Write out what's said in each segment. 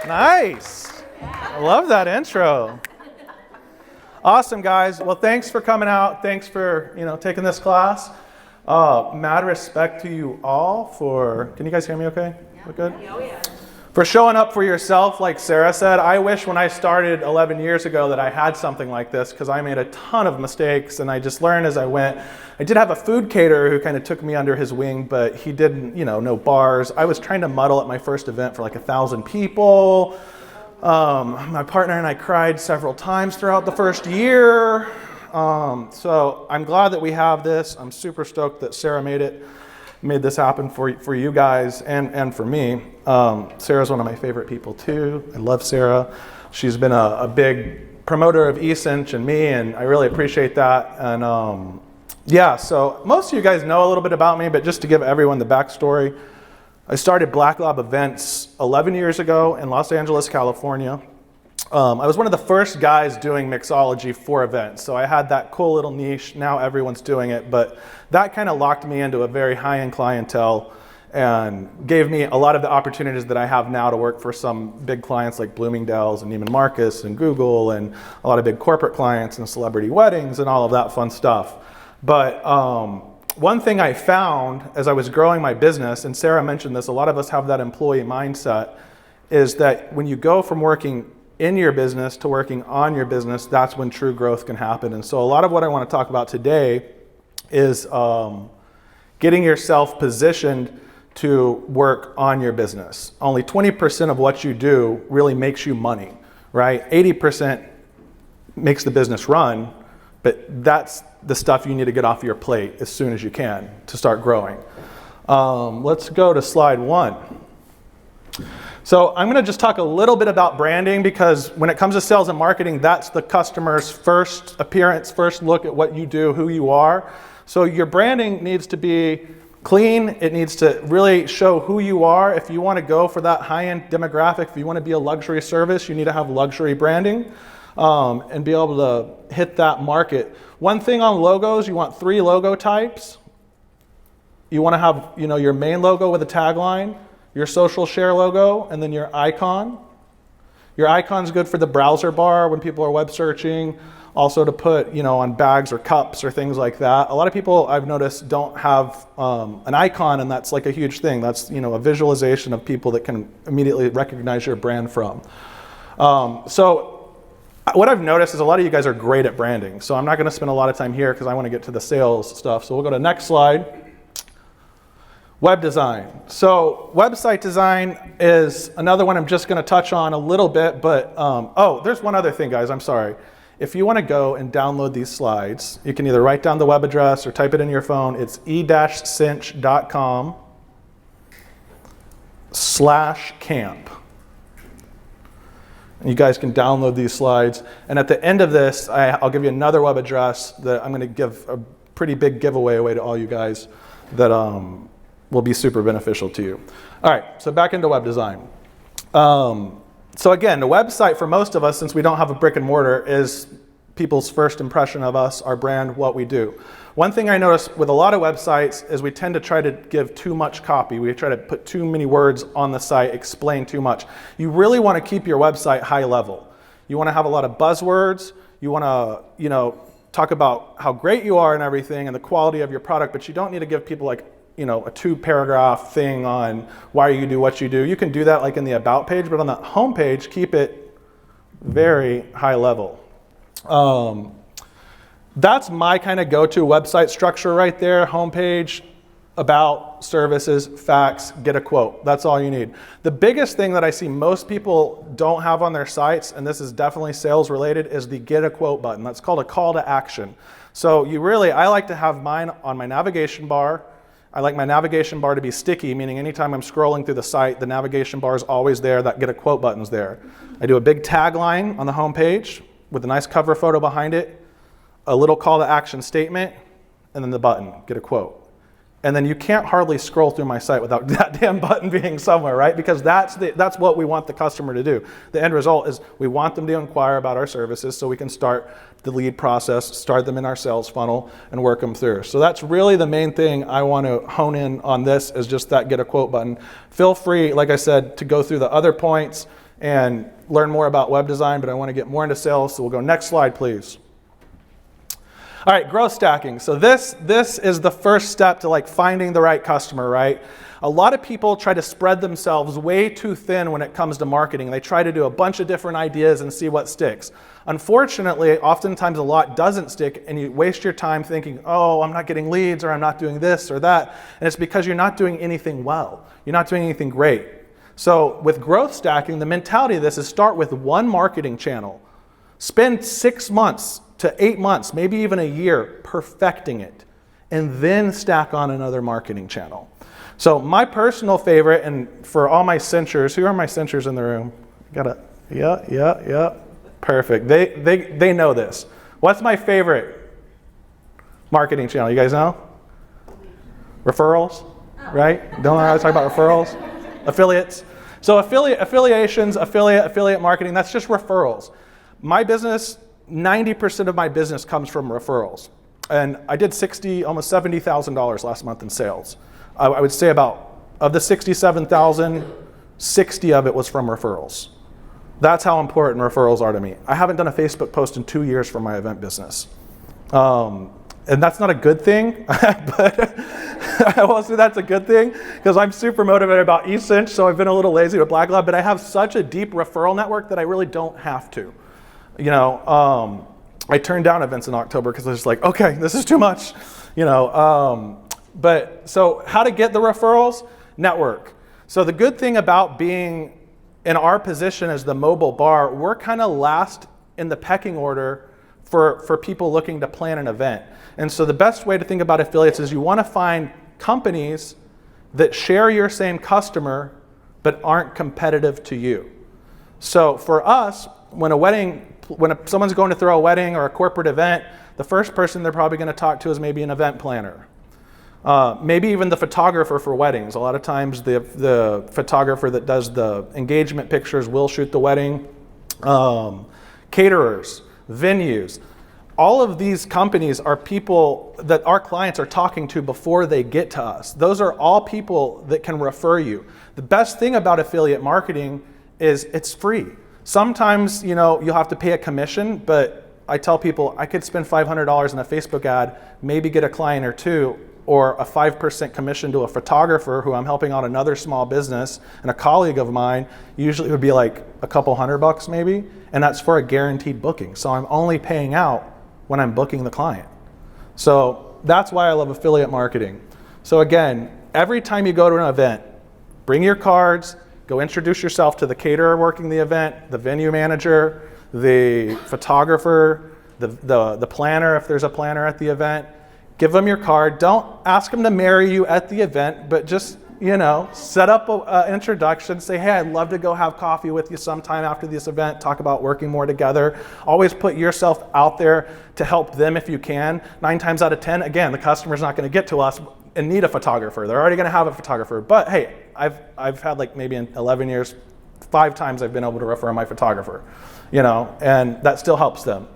Nice. I love that intro. Awesome, guys. Well, thanks for coming out. Thanks for taking this class. Mad respect to you all for. Can you guys hear me? Okay. We're good. Oh yeah. For showing up for yourself, like Sarah said. I wish when I started 11 years ago that I had something like this, because I made a ton of mistakes and I just learned as I went. I did have a food caterer who kind of took me under his wing, but he didn't, no bars. I was trying to muddle at my first event for like 1,000 people. My partner and I cried several times throughout the first year. So I'm glad that we have this. I'm super stoked that Sarah made this happen for you guys and for me. Sarah's one of my favorite people too. I love Sarah. She's been a big promoter of eCinch and me, and I really appreciate that. And yeah, so most of you guys know a little bit about me, but just to give everyone the backstory, I started Black Lab Events 11 years ago in Los Angeles, California. I was one of the first guys doing mixology for events, so I had that cool little niche. Now everyone's doing it, but that kind of locked me into a very high-end clientele and gave me a lot of the opportunities that I have now to work for some big clients like Bloomingdale's and Neiman Marcus and Google, and a lot of big corporate clients and celebrity weddings and all of that fun stuff. But one thing I found as I was growing my business, and Sarah mentioned this, a lot of us have that employee mindset, is that when you go from working in your business to working on your business, that's when true growth can happen. And so a lot of what I want to talk about today is getting yourself positioned to work on your business. Only 20% of what you do really makes you money, right? 80% makes the business run, but that's the stuff you need to get off your plate as soon as you can to start growing. Let's go to slide 1. So I'm going to just talk a little bit about branding, because when it comes to sales and marketing, that's the customer's first appearance, first look at what you do, who you are. So your branding needs to be clean. It needs to really show who you are. If you want to go for that high-end demographic, if you want to be a luxury service, you need to have luxury branding and be able to hit that market. One thing on logos, you want 3 logo types. You want to have your main logo with a tagline, your social share logo, and then your icon. Your icon's good for the browser bar when people are web searching, also to put on bags or cups or things like that. A lot of people I've noticed don't have an icon, and that's like a huge thing. That's a visualization of people that can immediately recognize your brand from. So what I've noticed is a lot of you guys are great at branding. So I'm not going to spend a lot of time here because I want to get to the sales stuff. So we'll go to the next slide. Web design. So website design is another one I'm just going to touch on a little bit, but there's one other thing, guys. I'm sorry. If you want to go and download these slides, you can either write down the web address or type it in your phone. It's e-cinch.com/camp. And you guys can download these slides. And at the end of this, I'll give you another web address that I'm going to give a pretty big giveaway away to all you guys that will be super beneficial to you. All right, so back into web design. So again, the website for most of us, since we don't have a brick and mortar, is people's first impression of us, our brand, what we do. One thing I noticed with a lot of websites is we tend to try to give too much copy. We try to put too many words on the site, explain too much. You really want to keep your website high level. You want to have a lot of buzzwords. You want to, talk about how great you are and everything and the quality of your product, but you don't need to give people like a 2-paragraph thing on why you do what you do. You can do that like in the about page, but on the home page, keep it very high level. That's my kind of go-to website structure right there. Homepage, about, services, facts, get a quote. That's all you need. The biggest thing that I see most people don't have on their sites, and this is definitely sales related, is the get a quote button. That's called a call to action. So I like to have mine on my navigation bar. I like my navigation bar to be sticky, meaning anytime I'm scrolling through the site, the navigation bar is always there, that get a quote button's there. I do a big tagline on the home page with a nice cover photo behind it, a little call to action statement, and then the button, get a quote. And then you can't hardly scroll through my site without that damn button being somewhere, right? Because that's what we want the customer to do. The end result is we want them to inquire about our services so we can start the lead process, start them in our sales funnel, and work them through. So that's really the main thing I want to hone in on this, is just that get a quote button. Feel free, like I said, to go through the other points and learn more about web design, but I want to get more into sales, so we'll go next slide, please. All right, growth stacking. So this is the first step to like finding the right customer, right? A lot of people try to spread themselves way too thin when it comes to marketing. They try to do a bunch of different ideas and see what sticks. Unfortunately, oftentimes a lot doesn't stick, and you waste your time thinking, oh, I'm not getting leads, or I'm not doing this or that. And it's because you're not doing anything well. You're not doing anything great. So with growth stacking, the mentality of this is start with one marketing channel. Spend 6 months to 8 months, maybe even a year, perfecting it, and then stack on another marketing channel. So my personal favorite, and for all my cinchers, who are my cinchers in the room? Yeah. Perfect. They know this. What's my favorite marketing channel? You guys know? Referrals, right? Don't know how to talk about referrals. Affiliates. So affiliations, affiliate marketing, that's just referrals. My business, 90% of my business comes from referrals. And I did almost $70,000 last month in sales. I would say of the 67,000, 60 of it was from referrals. That's how important referrals are to me. I haven't done a Facebook post in 2 years for my event business. And that's not a good thing, but I will say that's a good thing because I'm super motivated about eCinch, so I've been a little lazy with Black Lab, but I have such a deep referral network that I really don't have to. You know, I turned down events in October because I was just like, okay, this is too much. You know, but so how to get the referrals? Network. So the good thing about being in our position as the mobile bar, we're kind of last in the pecking order for people looking to plan an event. And so the best way to think about affiliates is you want to find companies that share your same customer but aren't competitive to you. So for us, when someone's going to throw a wedding or a corporate event, the first person they're probably going to talk to is maybe an event planner. Maybe even the photographer for weddings. A lot of times the photographer that does the engagement pictures will shoot the wedding. Caterers, venues. All of these companies are people that our clients are talking to before they get to us. Those are all people that can refer you. The best thing about affiliate marketing is it's free. Sometimes, you know, you'll have to pay a commission, but I tell people I could spend $500 in a Facebook ad, maybe get a client or two, or a 5% commission to a photographer who I'm helping out another small business, and a colleague of mine, usually it would be like a couple $100 maybe, and that's for a guaranteed booking. So I'm only paying out when I'm booking the client. So that's why I love affiliate marketing. So again, every time you go to an event, bring your cards, go introduce yourself to the caterer working the event, the venue manager, the photographer, the planner if there's a planner at the event. Give them your card. Don't ask them to marry you at the event, but just, you know, set up an introduction. Say, hey, I'd love to go have coffee with you sometime after this event, talk about working more together. Always put yourself out there to help them if you can. 9 times out of 10, again, the customer's not going to get to us and need a photographer. They're already going to have a photographer. But hey, I've had like maybe in 11 years, 5 times I've been able to refer my photographer, you know, and that still helps them.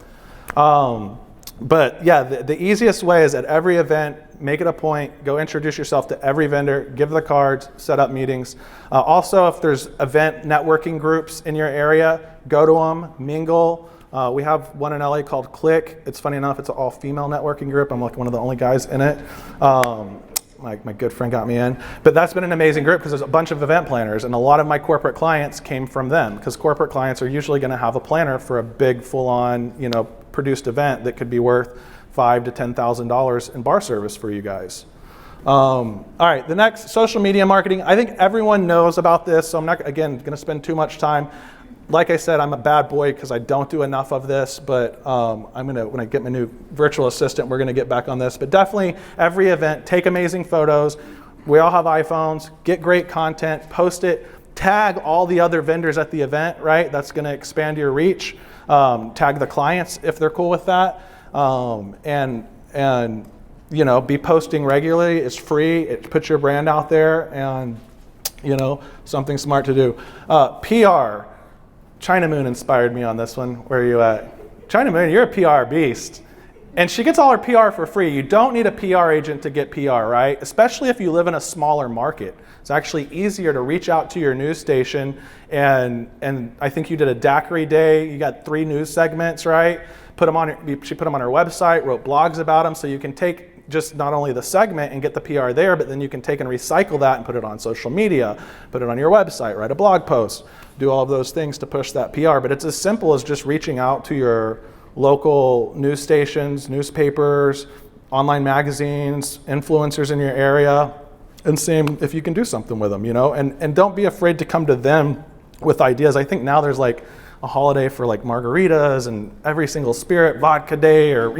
But yeah, the easiest way is at every event, make it a point, go introduce yourself to every vendor, give the cards, set up meetings. Also, if there's event networking groups in your area, go to them, mingle. We have one in LA called Click. It's funny enough, it's an all-female networking group. I'm like one of the only guys in it. My good friend got me in. But that's been an amazing group because there's a bunch of event planners, and a lot of my corporate clients came from them because corporate clients are usually going to have a planner for a big, full-on, you know, produced event that could be worth $5,000 to $10,000 in bar service for you guys. All right, the next, social media marketing. I think everyone knows about this, so I'm not, again, going to spend too much time. Like I said, I'm a bad boy because I don't do enough of this, but when I get my new virtual assistant, we're going to get back on this. But definitely, every event, take amazing photos. We all have iPhones. Get great content, post it, tag all the other vendors at the event, right? That's going to expand your reach. Tag the clients if they're cool with that, and you know, be posting regularly. It's free. It puts your brand out there, and you know, something smart to do. PR. China Moon inspired me on this one. Where are you at? China Moon, you're a PR beast. And she gets all her PR for free. You don't need a PR agent to get PR, right? Especially if you live in a smaller market. It's actually easier to reach out to your news station, and I think you did a daiquiri day. You got 3 news segments, right? She put them on her website, wrote blogs about them, so you can take just not only the segment and get the PR there, but then you can take and recycle that and put it on social media, put it on your website, write a blog post, do all of those things to push that PR. But it's as simple as just reaching out to your local news stations, newspapers, online magazines, influencers in your area, and seeing if you can do something with them, and don't be afraid to come to them with ideas. I think now there's like a holiday for like margaritas and every single spirit vodka day, or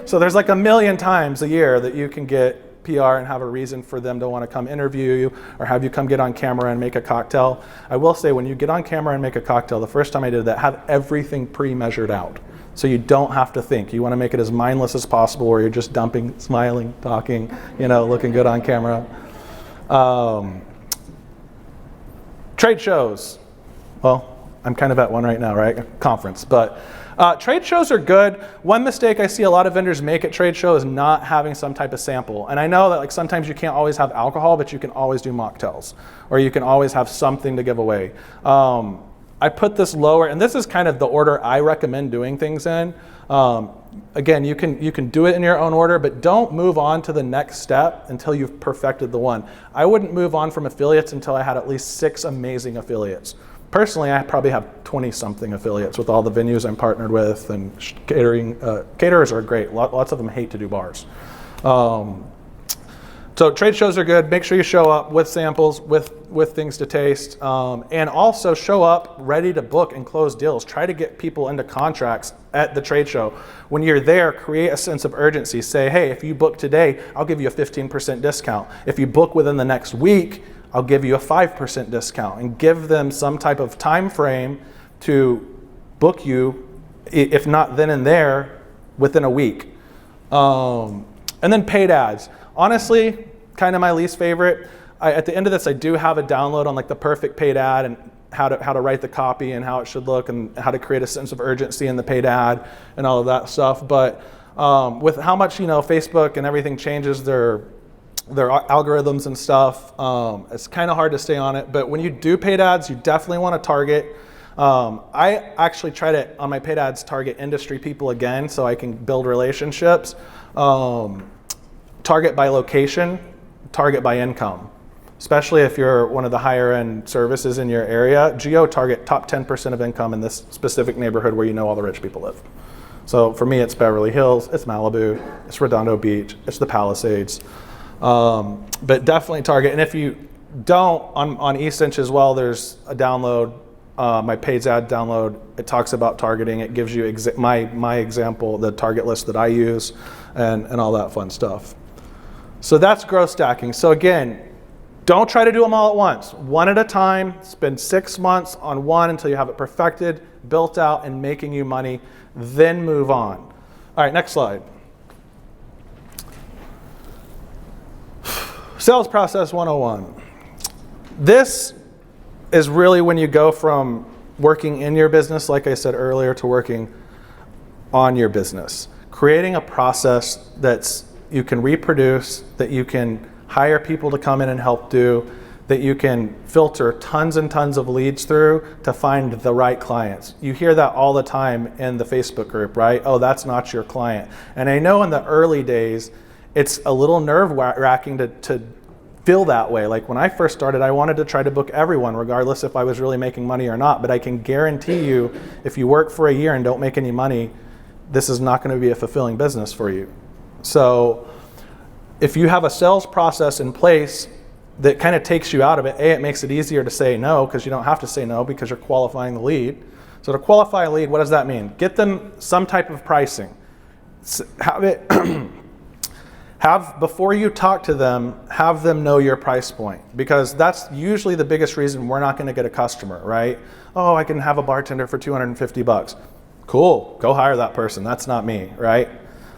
so there's like a million times a year that you can get PR and have a reason for them to want to come interview you or have you come get on camera and make a cocktail. I will say, when you get on camera and make a cocktail, the first time I did that, have everything pre-measured out. So you don't have to think. You want to make it as mindless as possible, where you're just dumping, smiling, talking, looking good on camera. Trade shows. Well, I'm kind of at one right now, right? Conference. But trade shows are good. One mistake I see a lot of vendors make at trade shows is not having some type of sample. And I know that like sometimes you can't always have alcohol, but you can always do mocktails, or you can always have something to give away. I put this lower, and this is kind of the order I recommend doing things in. Again, you can do it in your own order, but don't move on to the next step until you've perfected the one. I wouldn't move on from affiliates until I had at least 6 amazing affiliates. Personally, I probably have 20-something affiliates with all the venues I'm partnered with, and catering. Caterers are great. Lots of them hate to do bars. So trade shows are good. Make sure you show up with samples, with things to taste, and also show up ready to book and close deals. Try to get people into contracts at the trade show. When you're there, create a sense of urgency. Say, hey, if you book today, I'll give you a 15% discount. If you book within the next week, I'll give you a 5% discount, and give them some type of time frame to book you, if not then and there, within a week. And then paid ads. Honestly, kind of my least favorite. At the end of this, I do have a download on like the perfect paid ad and how to write the copy and how it should look and how to create a sense of urgency in the paid ad and all of that stuff. But with how much Facebook and everything changes their algorithms and stuff, it's kind of hard to stay on it. But when you do paid ads, you definitely want to target. I actually try to, on my paid ads, target industry people again, so I can build relationships. Target by location, target by income. Especially if you're one of the higher end services in your area, geo-target top 10% of income in this specific neighborhood where all the rich people live. So for me, it's Beverly Hills, it's Malibu, it's Redondo Beach, it's the Palisades. But definitely target. And if you don't, on eSinch as well, there's a download, my paid ad download. It talks about targeting. It gives you my example, the target list that I use, and all that fun stuff. So that's growth stacking. So again, don't try to do them all at once. One at a time. Spend 6 months on one until you have it perfected, built out, and making you money. Then move on. All right, next slide. Sales process 101. This is really when you go from working in your business, like I said earlier, to working on your business. Creating a process that's you can reproduce, that you can hire people to come in and help do, that you can filter tons and tons of leads through to find the right clients. You hear that all the time in the Facebook group, right? Oh, that's not your client. And I know in the early days, it's a little nerve-wracking to feel that way. Like when I first started, I wanted to try to book everyone, regardless if I was really making money or not. But I can guarantee you, if you work for a year and don't make any money, this is not going to be a fulfilling business for you. So if you have a sales process in place that kind of takes you out of it, it makes it easier to say no, because you don't have to say no because you're qualifying the lead. So to qualify a lead, what does that mean? Get them some type of pricing. Have it before you talk to them, have them know your price point, because that's usually the biggest reason we're not going to get a customer, right? Oh, I can have a bartender for $250. Cool, go hire that person. That's not me, right?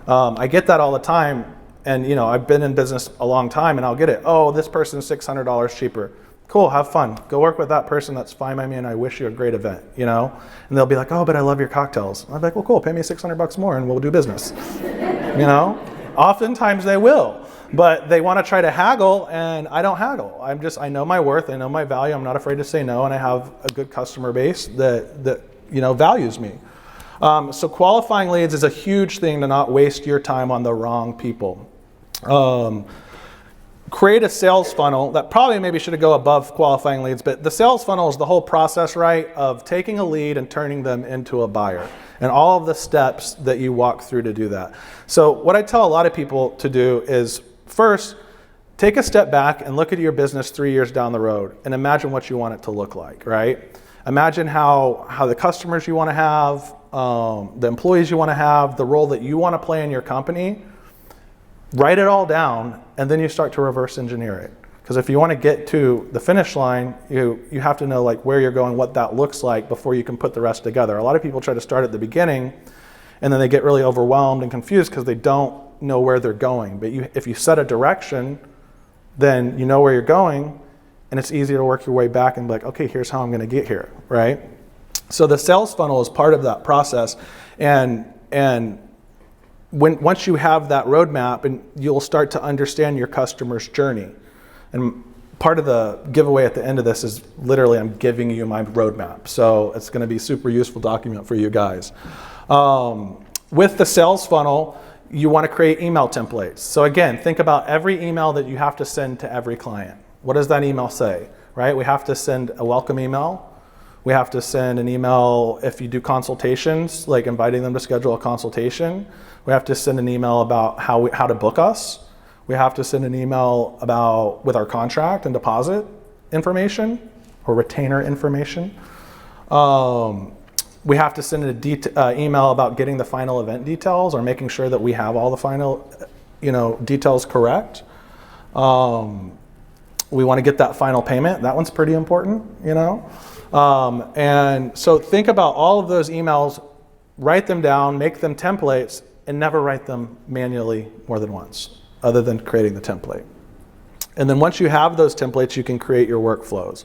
I get that all the time, and I've been in business a long time, and I'll get it. Oh, this person's $600 cheaper. Cool, have fun. Go work with that person. That's fine by me, and I wish you a great event, you know? And they'll be like, oh, but I love your cocktails. I'm like, well, cool, pay me $600 more and we'll do business, you know? Oftentimes they will, but they want to try to haggle, and I don't haggle. I know my worth, I know my value, I'm not afraid to say no, and I have a good customer base that you know, values me. So qualifying leads is a huge thing to not waste your time on the wrong people. Create a sales funnel that probably maybe should go above qualifying leads, but the sales funnel is the whole process, right, of taking a lead and turning them into a buyer, and all of the steps that you walk through to do that. So what I tell a lot of people to do is, first, take a step back and look at your business 3 years down the road and imagine what you want it to look like, right? Imagine how the customers you want to have, the employees you want to have, the role that you want to play in your company. Write it all down, and then you start to reverse engineer it. Because if you want to get to the finish line, you have to know like where you're going, what that looks like before you can put the rest together. A lot of people try to start at the beginning, and then they get really overwhelmed and confused because they don't know where they're going. But if you set a direction, then you know where you're going, and it's easier to work your way back and be like, okay, here's how I'm going to get here, right? So the sales funnel is part of that process, and once you have that roadmap, and you'll start to understand your customer's journey. And part of the giveaway at the end of this is literally I'm giving you my roadmap. So it's going to be a super useful document for you guys. With the sales funnel, you want to create email templates. So again, think about every email that you have to send to every client. What does that email say, right? We have to send a welcome email. We have to send an email if you do consultations, like inviting them to schedule a consultation. We have to send an email about how to book us. We have to send an email with our contract and deposit information or retainer information. We have to send an email about getting the final event details or making sure that we have all the final details correct. We want to get that final payment. That one's pretty important, you know. And so think about all of those emails, write them down, make them templates, and never write them manually more than once, other than creating the template. And then once you have those templates, you can create your workflows.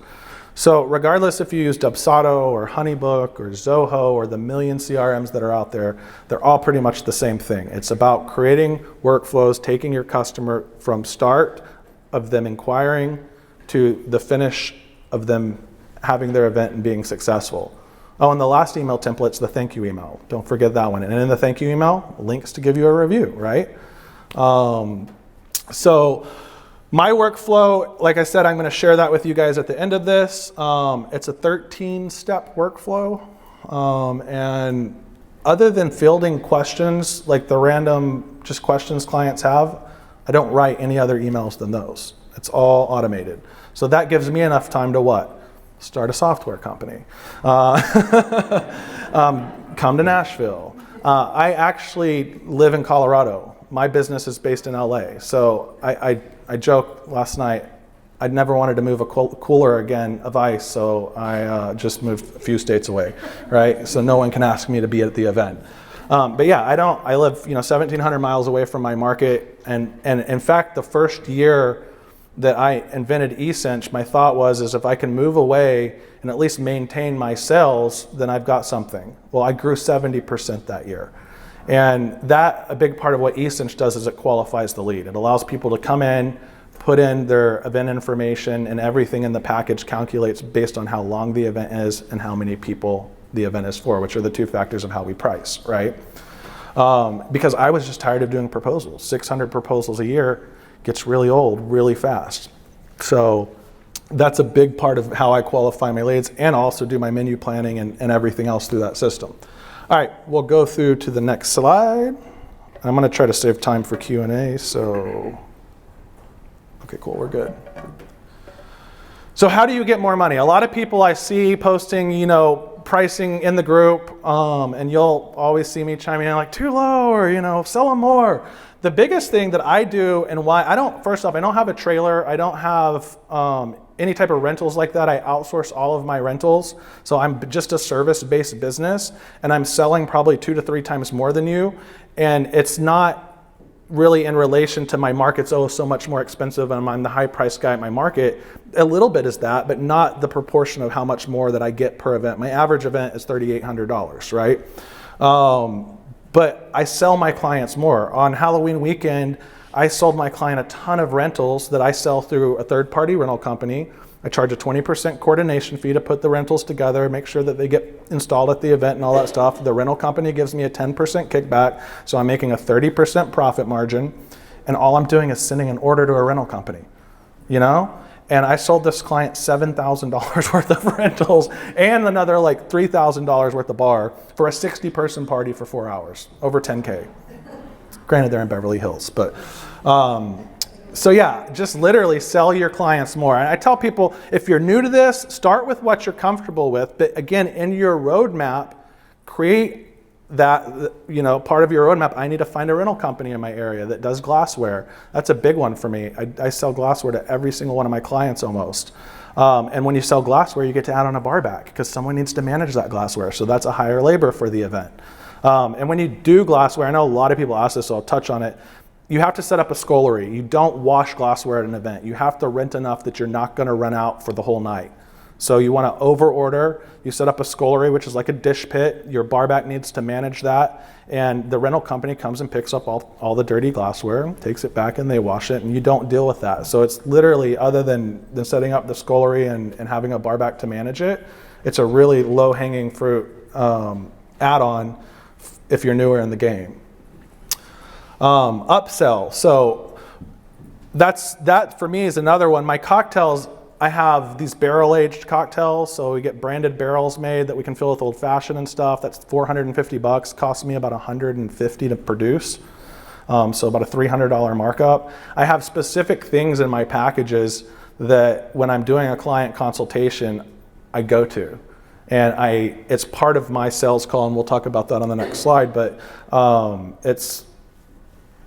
So regardless if you use Dubsado or Honeybook or Zoho or the million CRMs that are out there, they're all pretty much the same thing. It's about creating workflows, taking your customer from start of them inquiring to the finish of them having their event and being successful. Oh, and the last email template's the thank you email. Don't forget that one. And in the thank you email, links to give you a review, right? So my workflow, like I said, I'm going to share that with you guys at the end of this. It's a 13-step workflow. And other than fielding questions, like the random just questions clients have, I don't write any other emails than those. It's all automated. So that gives me enough time to what? Start a software company, come to Nashville. I actually live in Colorado. My business is based in LA. So I joked last night, I'd never wanted to move a cooler again of ice, so I just moved a few states away, right? So no one can ask me to be at the event. But yeah, I live 1,700 miles away from my market, and in fact, the first year that I invented eCinch, my thought was if I can move away and at least maintain my sales, then I've got something. Well, I grew 70% that year. And a big part of what eCinch does is it qualifies the lead. It allows people to come in, put in their event information, and everything in the package calculates based on how long the event is and how many people the event is for, which are the two factors of how we price, right? Because I was just tired of doing proposals. 600 proposals a year gets really old really fast. So that's a big part of how I qualify my leads and also do my menu planning and everything else through that system. All right, we'll go through to the next slide. I'm going to try to save time for Q&A, so okay, cool, we're good. So how do you get more money? A lot of people I see posting, pricing in the group, and you'll always see me chiming in like, too low, or sell them more. The biggest thing that I do and why first off, I don't have a trailer. I don't have any type of rentals like that. I outsource all of my rentals. So I'm just a service-based business, and I'm selling probably 2 to 3 times more than you. And it's not really in relation to my market's so much more expensive and I'm the high price guy at my market. A little bit is that, but not the proportion of how much more that I get per event. My average event is $3,800, right? But I sell my clients more. On Halloween weekend, I sold my client a ton of rentals that I sell through a third-party rental company. I charge a 20% coordination fee to put the rentals together, make sure that they get installed at the event and all that stuff. The rental company gives me a 10% kickback, so I'm making a 30% profit margin, and all I'm doing is sending an order to a rental company, you know? And I sold this client $7,000 worth of rentals and another like $3,000 worth of bar for a 60-person party for 4 hours, over 10K. Granted, they're in Beverly Hills, but so yeah, just literally sell your clients more. And I tell people, if you're new to this, start with what you're comfortable with. But again, in your roadmap, create that, you know, part of your roadmap. I need to find a rental company in my area that does glassware. That's a big one for me. I sell glassware to every single one of my clients almost. And when you sell glassware, you get to add on a bar back because someone needs to manage that glassware. So that's a higher labor for the event. And when you do glassware, I know a lot of people ask this, so I'll touch on it. You have to set up a scullery. You don't wash glassware at an event. You have to rent enough that you're not going to run out for the whole night. So you want to over order. You set up a scullery, which is like a dish pit. Your barback needs to manage that. And the rental company comes and picks up all the dirty glassware, takes it back and they wash it, and you don't deal with that. So it's literally, other than setting up the scullery and having a barback to manage it, it's a really low hanging fruit add-on if you're newer in the game. Upsell. So that for me is another one. My cocktails, I have these barrel-aged cocktails, so we get branded barrels made that we can fill with old-fashioned and stuff. That's $450. Costs me about $150 to produce, so about a $300 markup. I have specific things in my packages that when I'm doing a client consultation, I go to. And it's part of my sales call, and we'll talk about that on the next slide, but it's,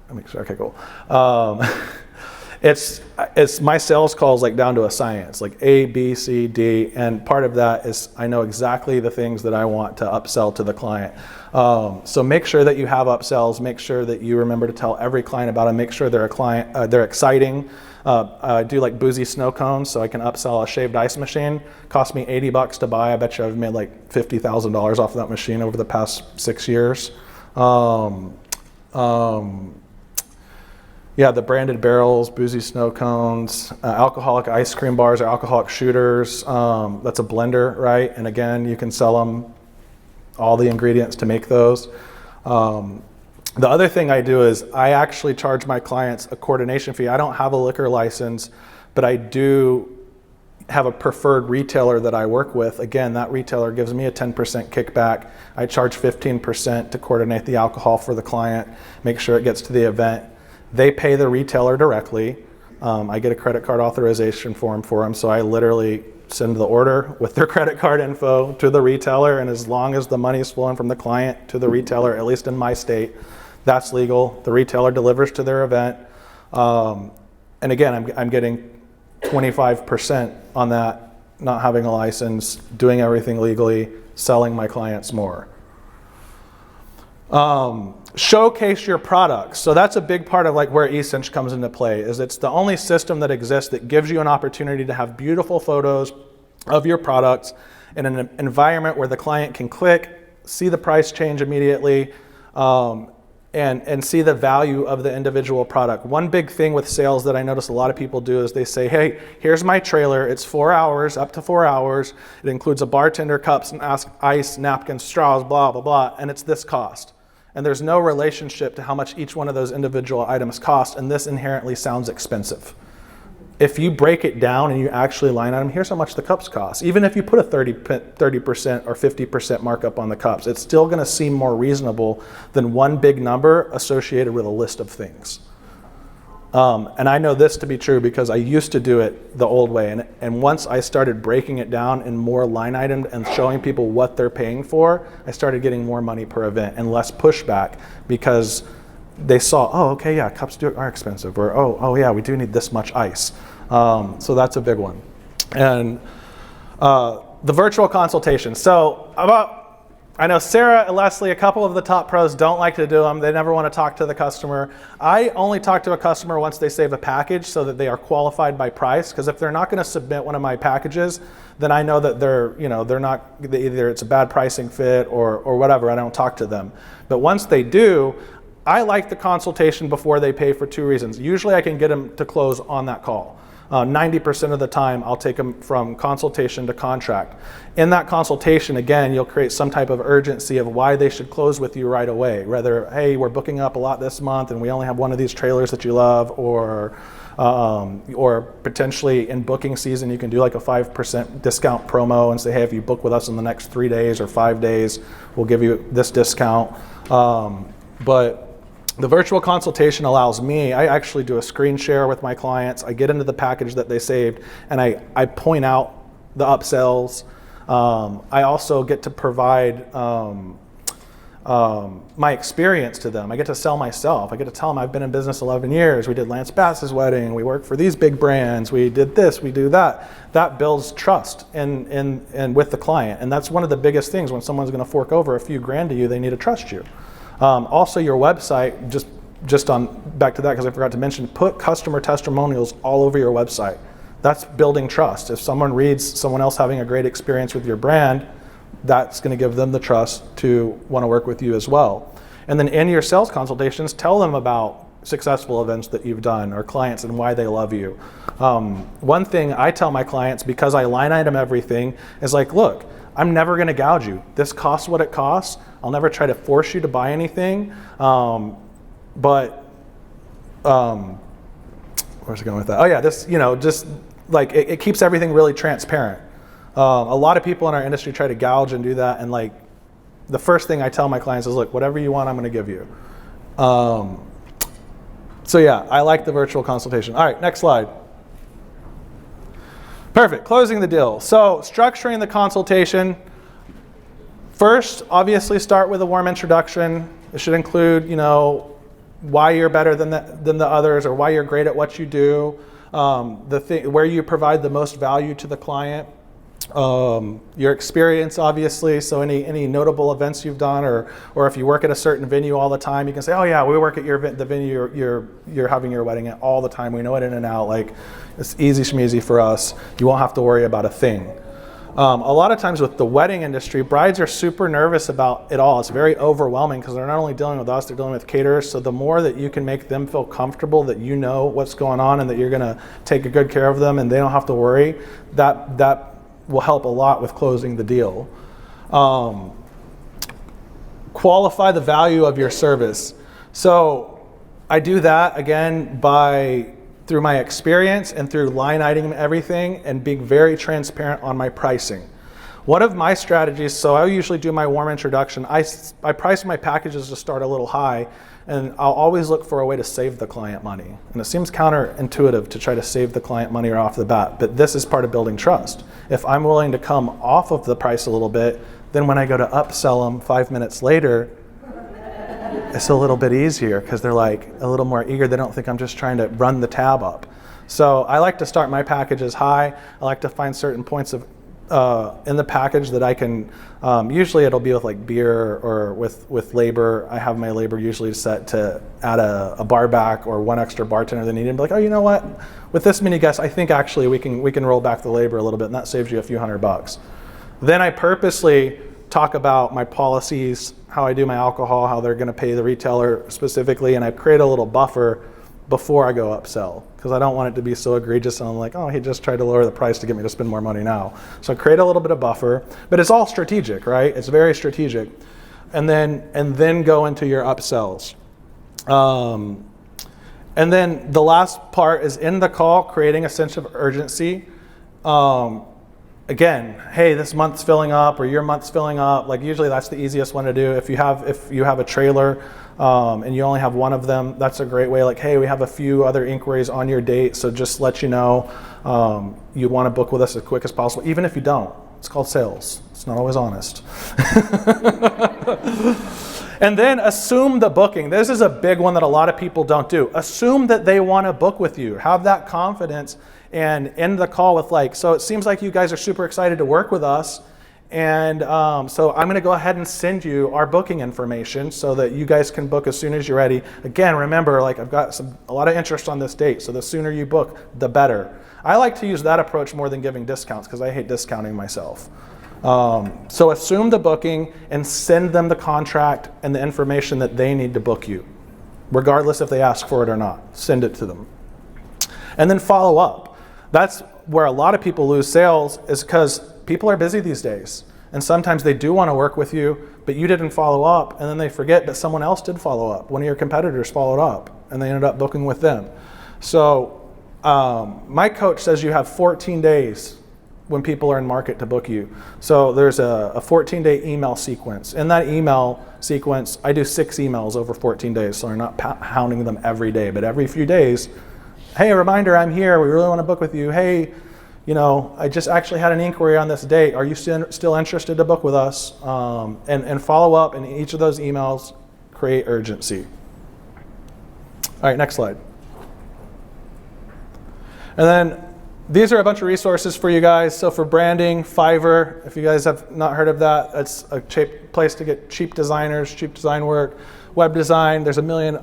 let me make sure, okay, cool. It's my sales calls like down to a science, like A, B, C, D, and part of that is I know exactly the things that I want to upsell to the client. So make sure that you have upsells, make sure that you remember to tell every client about them, make sure they're exciting. I do like boozy snow cones, so I can upsell a shaved ice machine. Cost me $80 to buy. I bet you I've made like $50,000 off of that machine over the past 6 years. Yeah, the branded barrels, boozy snow cones, alcoholic ice cream bars or alcoholic shooters. That's a blender, right? And again, you can sell them all the ingredients to make those. The other thing I do is I actually charge my clients a coordination fee. I don't have a liquor license, but I do have a preferred retailer that I work with. Again, that retailer gives me a 10% kickback. I charge 15% to coordinate the alcohol for the client, make sure it gets to the event. They pay the retailer directly. I get a credit card authorization form for them, so I literally send the order with their credit card info to the retailer, and as long as the money is flowing from the client to the retailer, at least in my state, that's legal. The retailer delivers to their event. And again, I'm getting 25% on that, not having a license, doing everything legally, selling my clients more. Showcase your products. So that's a big part of like where eCinch comes into play, is it's the only system that exists that gives you an opportunity to have beautiful photos of your products in an environment where the client can click, see the price change immediately, and see the value of the individual product. One big thing with sales that I notice a lot of people do is they say, hey, here's my trailer. It's 4 hours, up to 4 hours. It includes a bartender, cups, and ice, napkins, straws, blah, blah, blah, and it's this cost. And there's no relationship to how much each one of those individual items cost, and this inherently sounds expensive. If you break it down and you actually line item, here's how much the cups cost. Even if you put a 30% or 50% markup on the cups, it's still gonna seem more reasonable than one big number associated with a list of things. And I know this to be true because I used to do it the old way. And once I started breaking it down in more line items and showing people what they're paying for, I started getting more money per event and less pushback because they saw, oh, okay, yeah, cups are expensive, or oh yeah, we do need this much ice. So that's a big one. And the virtual consultation. So about I know Sarah and Leslie, a couple of the top pros, don't like to do them. They never want to talk to the customer. I only talk to a customer once they save a package so that they are qualified by price. Because if they're not going to submit one of my packages, then I know that they're not, either it's a bad pricing fit or whatever. I don't talk to them. But once they do, I like the consultation before they pay for 2 reasons. Usually I can get them to close on that call. 90% of the time, I'll take them from consultation to contract. In that consultation, again, you'll create some type of urgency of why they should close with you right away. Whether, hey, we're booking up a lot this month and we only have one of these trailers that you love, or potentially in booking season, you can do like a 5% discount promo and say, hey, if you book with us in the next 3 days or 5 days, we'll give you this discount. But the virtual consultation allows me, I actually do a screen share with my clients. I get into the package that they saved and I point out the upsells. I also get to provide my experience to them. I get to sell myself. I get to tell them I've been in business 11 years. We did Lance Bass's wedding. We work for these big brands. We did this, we do that. That builds trust and with the client. And that's one of the biggest things. When someone's going to fork over a few grand to you, they need to trust you. Also, your website, just on back to that because I forgot to mention, put customer testimonials all over your website. That's building trust. If someone reads someone else having a great experience with your brand, that's going to give them the trust to want to work with you as well. And then in your sales consultations, tell them about successful events that you've done or clients and why they love you. One thing I tell my clients, because I line item everything, is like, look, I'm never going to gouge you. This costs what it costs. I'll never try to force you to buy anything. Where's it going with that? Oh yeah, this, just like it keeps everything really transparent. A lot of people in our industry try to gouge and do that, and like the first thing I tell my clients is, look, whatever you want, I'm going to give you. So yeah, I like the virtual consultation. All right, next slide. Perfect, closing the deal. So structuring the consultation. First, obviously start with a warm introduction. It should include, why you're better than the others, or why you're great at what you do, where you provide the most value to the client, your experience, obviously. So any notable events you've done, or if you work at a certain venue all the time, you can say, oh yeah, we work at the venue you're having your wedding at all the time. We know it in and out. Like, it's easy schmeezy for us. You won't have to worry about a thing. A lot of times with the wedding industry, brides are super nervous about it all. It's very overwhelming because they're not only dealing with us, they're dealing with caterers. So the more that you can make them feel comfortable that you know what's going on and that you're going to take a good care of them and they don't have to worry, that will help a lot with closing the deal. Qualify the value of your service. So I do that, again, through my experience and through line item everything and being very transparent on my pricing. One of my strategies, so I usually do my warm introduction. I price my packages to start a little high, and I'll always look for a way to save the client money. And it seems counterintuitive to try to save the client money right off the bat, but this is part of building trust. If I'm willing to come off of the price a little bit, then when I go to upsell them 5 minutes later, it's a little bit easier because they're like a little more eager. They don't think I'm just trying to run the tab up. So I like to start my packages high. I like to find certain points of in the package that I can, usually it'll be with like beer or with labor. I have my labor usually set to add a bar back or one extra bartender they need, and be like, oh, you know what? With this many guests, I think actually we can roll back the labor a little bit, and that saves you a few $100. Then I purposely talk about my policies, how I do my alcohol, how they're going to pay the retailer specifically, and I create a little buffer before I go upsell because I don't want it to be so egregious and I'm like, oh, he just tried to lower the price to get me to spend more money now. So create a little bit of buffer, but it's all strategic, right? It's very strategic. And then go into your upsells. And then the last part is in the call, creating a sense of urgency. Again, hey, this month's filling up or your month's filling up. Like usually that's the easiest one to do. If you have a trailer and you only have one of them, that's a great way. Like, hey, we have a few other inquiries on your date, so just let you know you want to book with us as quick as possible. Even if you don't, it's called sales. It's not always honest. And then assume the booking. This is a big one that a lot of people don't do. Assume that they want to book with you. Have that confidence and end the call with like, so it seems like you guys are super excited to work with us And so I'm going to go ahead and send you our booking information so that you guys can book as soon as you're ready. Again, remember, like I've got a lot of interest on this date, so the sooner you book, the better. I like to use that approach more than giving discounts because I hate discounting myself. So assume the booking and send them the contract and the information that they need to book you, regardless if they ask for it or not. Send it to them. And then follow up. That's where a lot of people lose sales, is because people are busy these days. And sometimes they do want to work with you, but you didn't follow up, and then they forget that someone else did follow up. One of your competitors followed up, and they ended up booking with them. So my coach says you have 14 days when people are in market to book you. So there's a 14-day email sequence. In that email sequence, I do 6 emails over 14 days, so I'm not hounding them every day, but every few days, hey, a reminder, I'm here, we really want to book with you. Hey, you know, I just actually had an inquiry on this date. Are you still interested to book with us? And follow up in each of those emails, create urgency. All right, next slide. And then these are a bunch of resources for you guys. So for branding, Fiverr, if you guys have not heard of that, it's a cheap place to get cheap designers, cheap design work. Web design, there's a million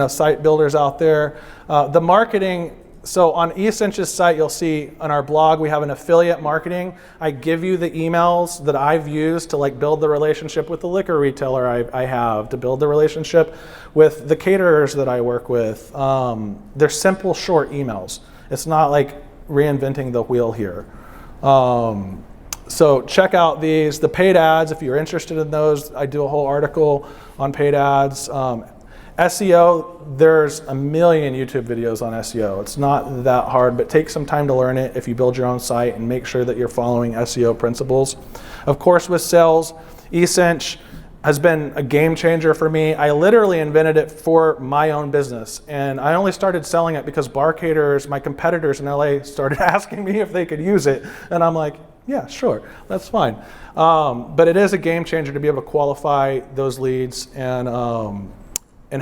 site builders out there. The marketing, so on eCinch's site, you'll see on our blog, we have an affiliate marketing. I give you the emails that I've used to like build the relationship with the liquor retailer I have, to build the relationship with the caterers that I work with. They're simple, short emails. It's not like reinventing the wheel here. So check out these. The paid ads, if you're interested in those, I do a whole article on paid ads. SEO, there's a million YouTube videos on SEO. It's not that hard, but take some time to learn it if you build your own site and make sure that you're following SEO principles. Of course, with sales, eCinch has been a game changer for me. I literally invented it for my own business, and I only started selling it because bar caterers, my competitors in LA, started asking me if they could use it, and I'm like, yeah, sure, that's fine. But it is a game changer to be able to qualify those leads and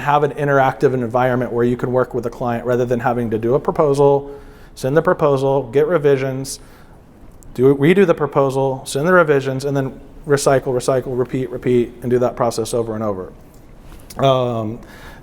have an interactive environment where you can work with a client rather than having to do a proposal, send the proposal, get revisions, redo the proposal, send the revisions, and then recycle, repeat, and do that process over and over.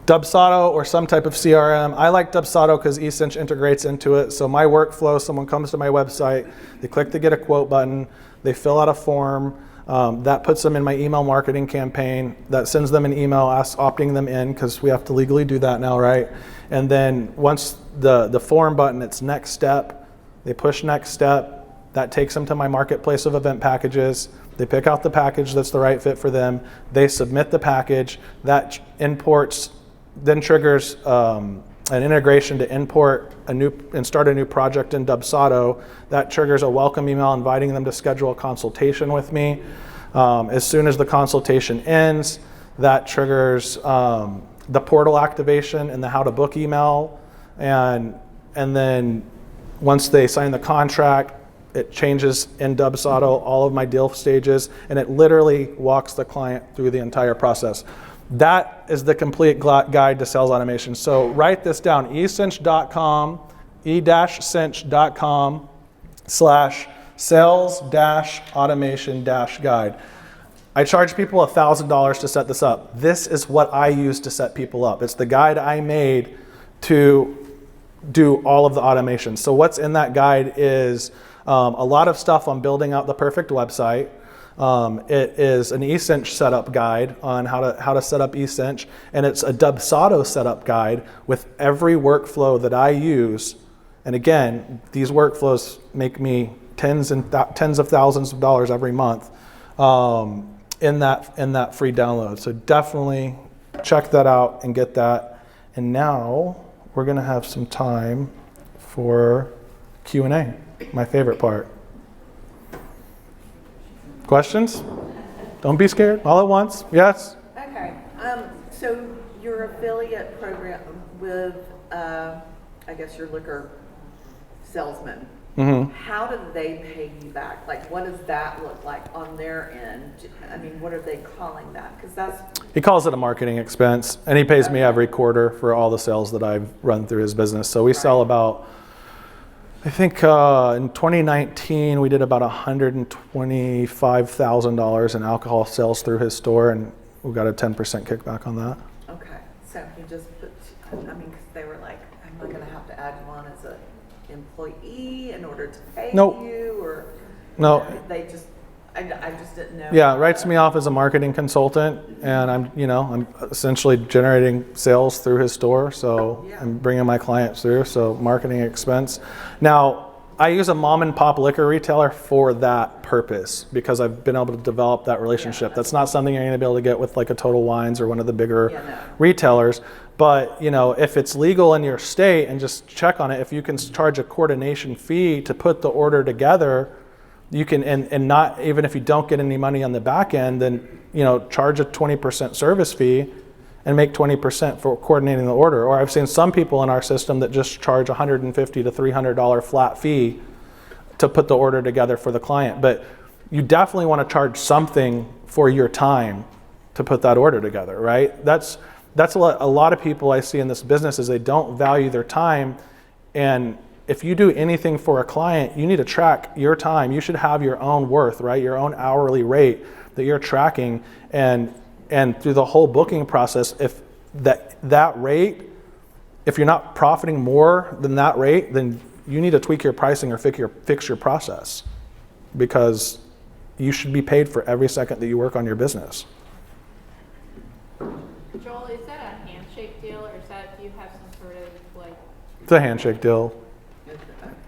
Dubsado or some type of CRM. I like Dubsado because eCinch integrates into it. So my workflow, someone comes to my website, they click the get a quote button, they fill out a form, that puts them in my email marketing campaign, that sends them an email opting them in, because we have to legally do that now, right? And then once the form button, it's next step, they push next step, that takes them to my marketplace of event packages. They pick out the package that's the right fit for them. They submit the package. That imports, then triggers an integration to import and start a new project in Dubsado. That triggers a welcome email inviting them to schedule a consultation with me. As soon as the consultation ends, that triggers the portal activation and the how to book email. And then once they sign the contract, it changes in Dubsado all of my deal stages, and it literally walks the client through the entire process. That is the complete guide to sales automation. So write this down, ecinch.com, e-cinch.com/sales-automation-guide. I charge people $1,000 to set this up. This is what I use to set people up. It's the guide I made to do all of the automation. So what's in that guide is a lot of stuff on building out the perfect website. It is an eCinch setup guide on how to set up eCinch, and it's a Dubsado setup guide with every workflow that I use. And again, these workflows make me tens of thousands of dollars every month in that free download. So definitely check that out and get that. And now we're going to have some time for Q&A. My favorite part. Questions? Don't be scared. All at once. Yes? Okay. So your affiliate program with, I guess, your liquor salesman, how do they pay you back? Like, what does that look like on their end? I mean, what are they calling that? Because that's... He calls it a marketing expense, and he pays me every quarter for all the sales that I've run through his business. So we sell about I think in 2019 we did about $125,000 in alcohol sales through his store, and we got a 10% kickback on that. Okay, so he just put, I mean, because they were like, I'm not going to have to add you on as an employee in order to pay Nope. you, or No. they just, I just didn't know. Yeah, writes me off as a marketing consultant, and I'm essentially generating sales through his store, so Yeah. I'm bringing my clients through, so marketing expense. Now, I use a mom and pop liquor retailer for that purpose because I've been able to develop that relationship. Yeah, that's not something you're going to be able to get with like a Total Wines or one of the bigger Yeah, no. retailers. But if it's legal in your state, and just check on it, if you can charge a coordination fee to put the order together, you can, and not, even if you don't get any money on the back end, then charge a 20% service fee and make 20% for coordinating the order. Or I've seen some people in our system that just charge $150 to $300 flat fee to put the order together for the client. But you definitely want to charge something for your time to put that order together, right? That's a lot of people I see in this business is they don't value their time. And if you do anything for a client, you need to track your time. You should have your own worth, right? Your own hourly rate that you're tracking. And through the whole booking process, if that rate, if you're not profiting more than that rate, then you need to tweak your pricing or fix your process, because you should be paid for every second that you work on your business. Joel, is that a handshake deal, or do you have some sort of like? It's a handshake deal.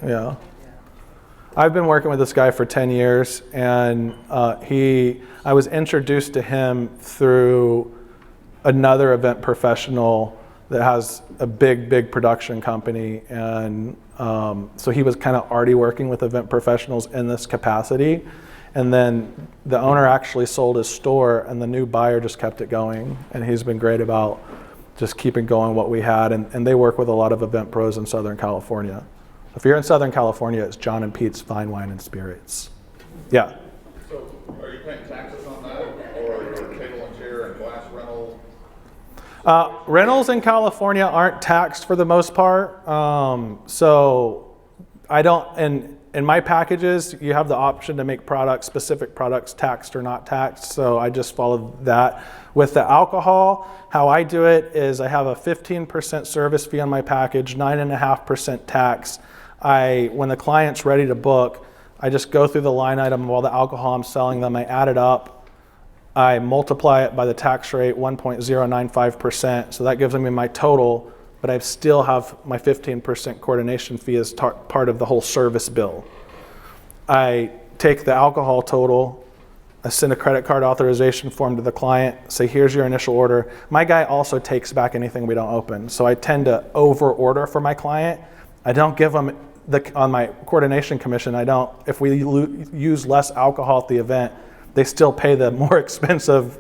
Yeah. I've been working with this guy for 10 years, and I was introduced to him through another event professional that has a big production company, and so he was kind of already working with event professionals in this capacity. And then the owner actually sold his store, and the new buyer just kept it going, and he's been great about just keeping going what we had, and they work with a lot of event pros in Southern California. If you're in Southern California, it's John and Pete's Fine Wine and Spirits. Yeah. So are you paying taxes on that, or your table and chair and glass rental? Rentals in California aren't taxed for the most part. So I don't, in my packages, you have the option to make specific products taxed or not taxed. So I just followed that. With the alcohol, how I do it is I have a 15% service fee on my package, 9.5% tax. When the client's ready to book, I just go through the line item of all the alcohol I'm selling them. I add it up. I multiply it by the tax rate, 1.095%. So that gives me my total, but I still have my 15% coordination fee as part of the whole service bill. I take the alcohol total, I send a credit card authorization form to the client, say, here's your initial order. My guy also takes back anything we don't open. So I tend to over order for my client. I don't give them on my coordination commission, if we use less alcohol at the event, they still pay the more expensive,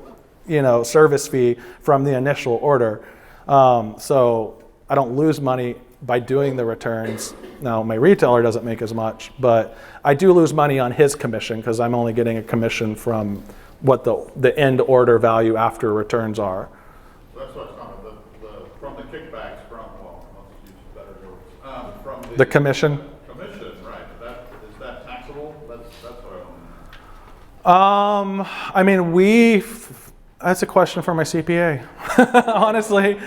service fee from the initial order. So I don't lose money by doing the returns. Now, my retailer doesn't make as much, but I do lose money on his commission because I'm only getting a commission from what the end order value after returns are. So that's what's on from the kickbacks let's use better words. From The commission? Commission, right. Is that taxable? That's what I want to know. That's a question for my CPA. Honestly,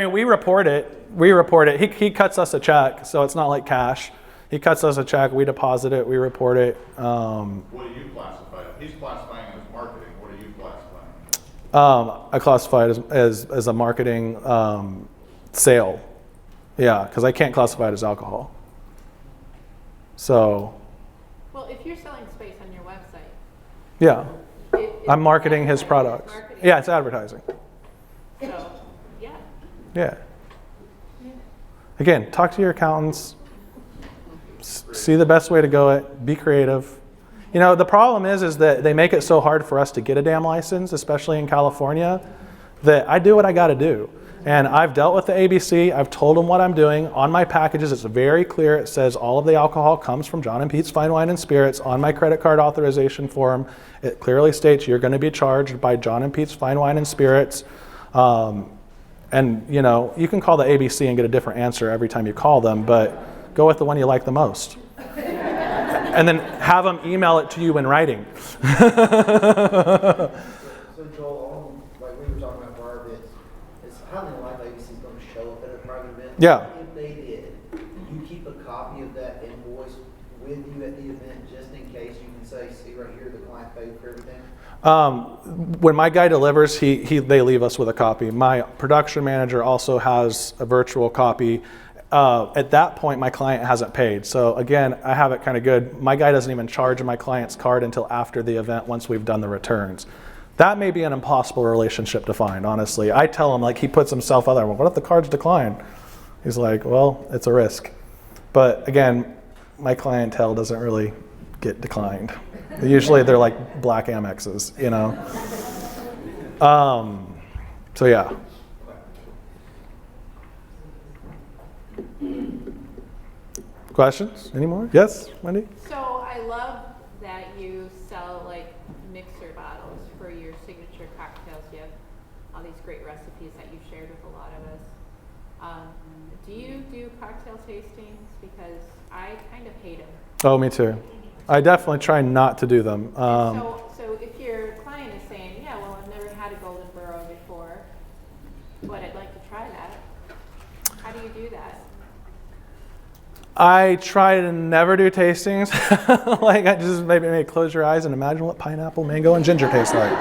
we report it. He cuts us a check, so it's not like cash. He cuts us a check, we deposit it, we report it. What do you classify it? He's classifying it as marketing. What are you classifying? I classify it as a marketing sale. Yeah, because I can't classify it as alcohol. So. Well, if you're selling space on your website. Yeah. It's I'm marketing his products. marketing. Yeah, it's advertising. So, yeah. Yeah. Again, talk to your accountants. See the best way to go it. Be creative. The problem is that they make it so hard for us to get a damn license, especially in California, that I do what I got to do. And I've dealt with the ABC. I've told them what I'm doing. On my packages, it's very clear. It says all of the alcohol comes from John and Pete's Fine Wine and Spirits. On my credit card authorization form, it clearly states you're going to be charged by John and Pete's Fine Wine and Spirits. And you can call the ABC and get a different answer every time you call them, but go with the one you like the most. And then have them email it to you in writing. So Joel, like we were talking about for our events, is highly unlikely ABC's going to show up at a private event. Yeah. If they did, you keep a copy of that invoice with you at the event just in case you can say, see right here, the client paid for everything. When my guy delivers, they leave us with a copy. My production manager also has a virtual copy. At that point, my client hasn't paid. So again, I have it kind of good. My guy doesn't even charge my client's card until after the event once we've done the returns. That may be an impossible relationship to find, honestly. I tell him, like, he puts himself out there, well, what if the cards decline? He's like, well, it's a risk. But again, my clientele doesn't really get declined. Usually they're like black Amexes, you know? So yeah. Questions? Any more? Yes, Wendy? So I love that you sell like mixer bottles for your signature cocktails. You have all these great recipes that you've shared with a lot of us. Do you do cocktail tastings? Because I kind of hate them. Oh, me too. I definitely try not to do them. So if your client is saying, yeah, well, I've never had a Golden Burrow before, but I'd like to try that, how do you do that? I try to never do tastings. Like, I just maybe close your eyes and imagine what pineapple, mango, and ginger taste like.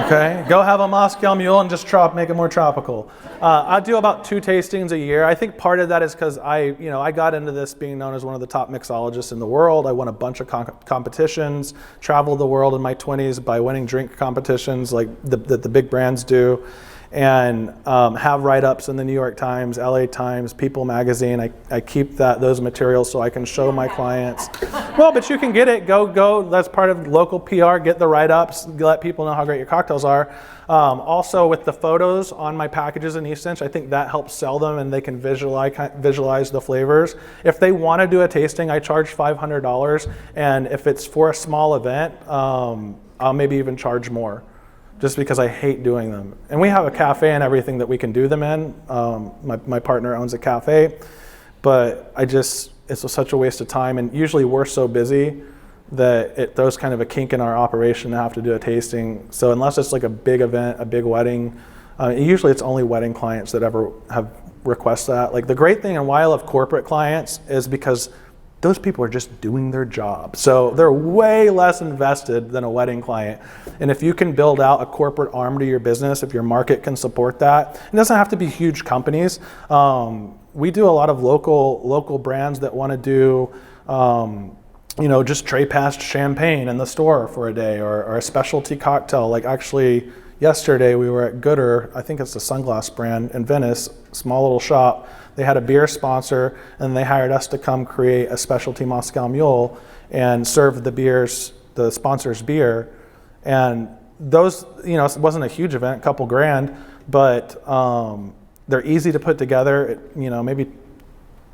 Okay? Go have a Moscow Mule and just make it more tropical. I do about 2 tastings a year. I think part of that is because I got into this being known as one of the top mixologists in the world. I won a bunch of competitions, traveled the world in my 20s by winning drink competitions like the big brands do. And have write-ups in the New York Times, LA Times, People Magazine. I keep those materials so I can show my clients. Well, but you can get it. Go. That's part of local PR. Get the write-ups. Let people know how great your cocktails are. Also, with the photos on my packages in eScinch, I think that helps sell them, and they can visualize the flavors. If they want to do a tasting, I charge $500, and if it's for a small event, I'll maybe even charge more, just because I hate doing them. And we have a cafe and everything that we can do them in. My partner owns a cafe, but it's such a waste of time. And usually we're so busy that it throws kind of a kink in our operation to have to do a tasting. So unless it's like a big event, a big wedding, usually it's only wedding clients that ever have request that. Like, the great thing and why I love corporate clients is because those people are just doing their job. So they're way less invested than a wedding client. And if you can build out a corporate arm to your business, if your market can support that, it doesn't have to be huge companies. We do a lot of local brands that want to do, just tray passed champagne in the store for a day, or a specialty cocktail. Like, actually, yesterday we were at Gooder, I think it's the sunglass brand in Venice, small little shop. They had a beer sponsor, and they hired us to come create a specialty Moscow Mule and serve the sponsor's beer. And those, it wasn't a huge event, a couple grand, but they're easy to put together. It, maybe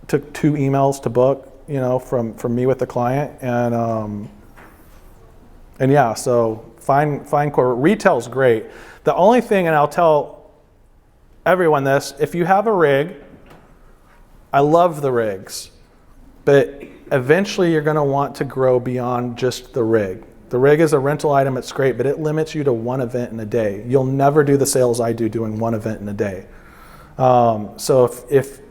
took 2 emails to book, from me with the client. And yeah, so find corporate. Retail's great. The only thing, and I'll tell everyone this, if you have a rig, I love the rigs, but eventually you're going to want to grow beyond just the rig. The rig is a rental item, it's great, but it limits you to 1 event in a day. You'll never do the sales I do doing 1 event in a day. So if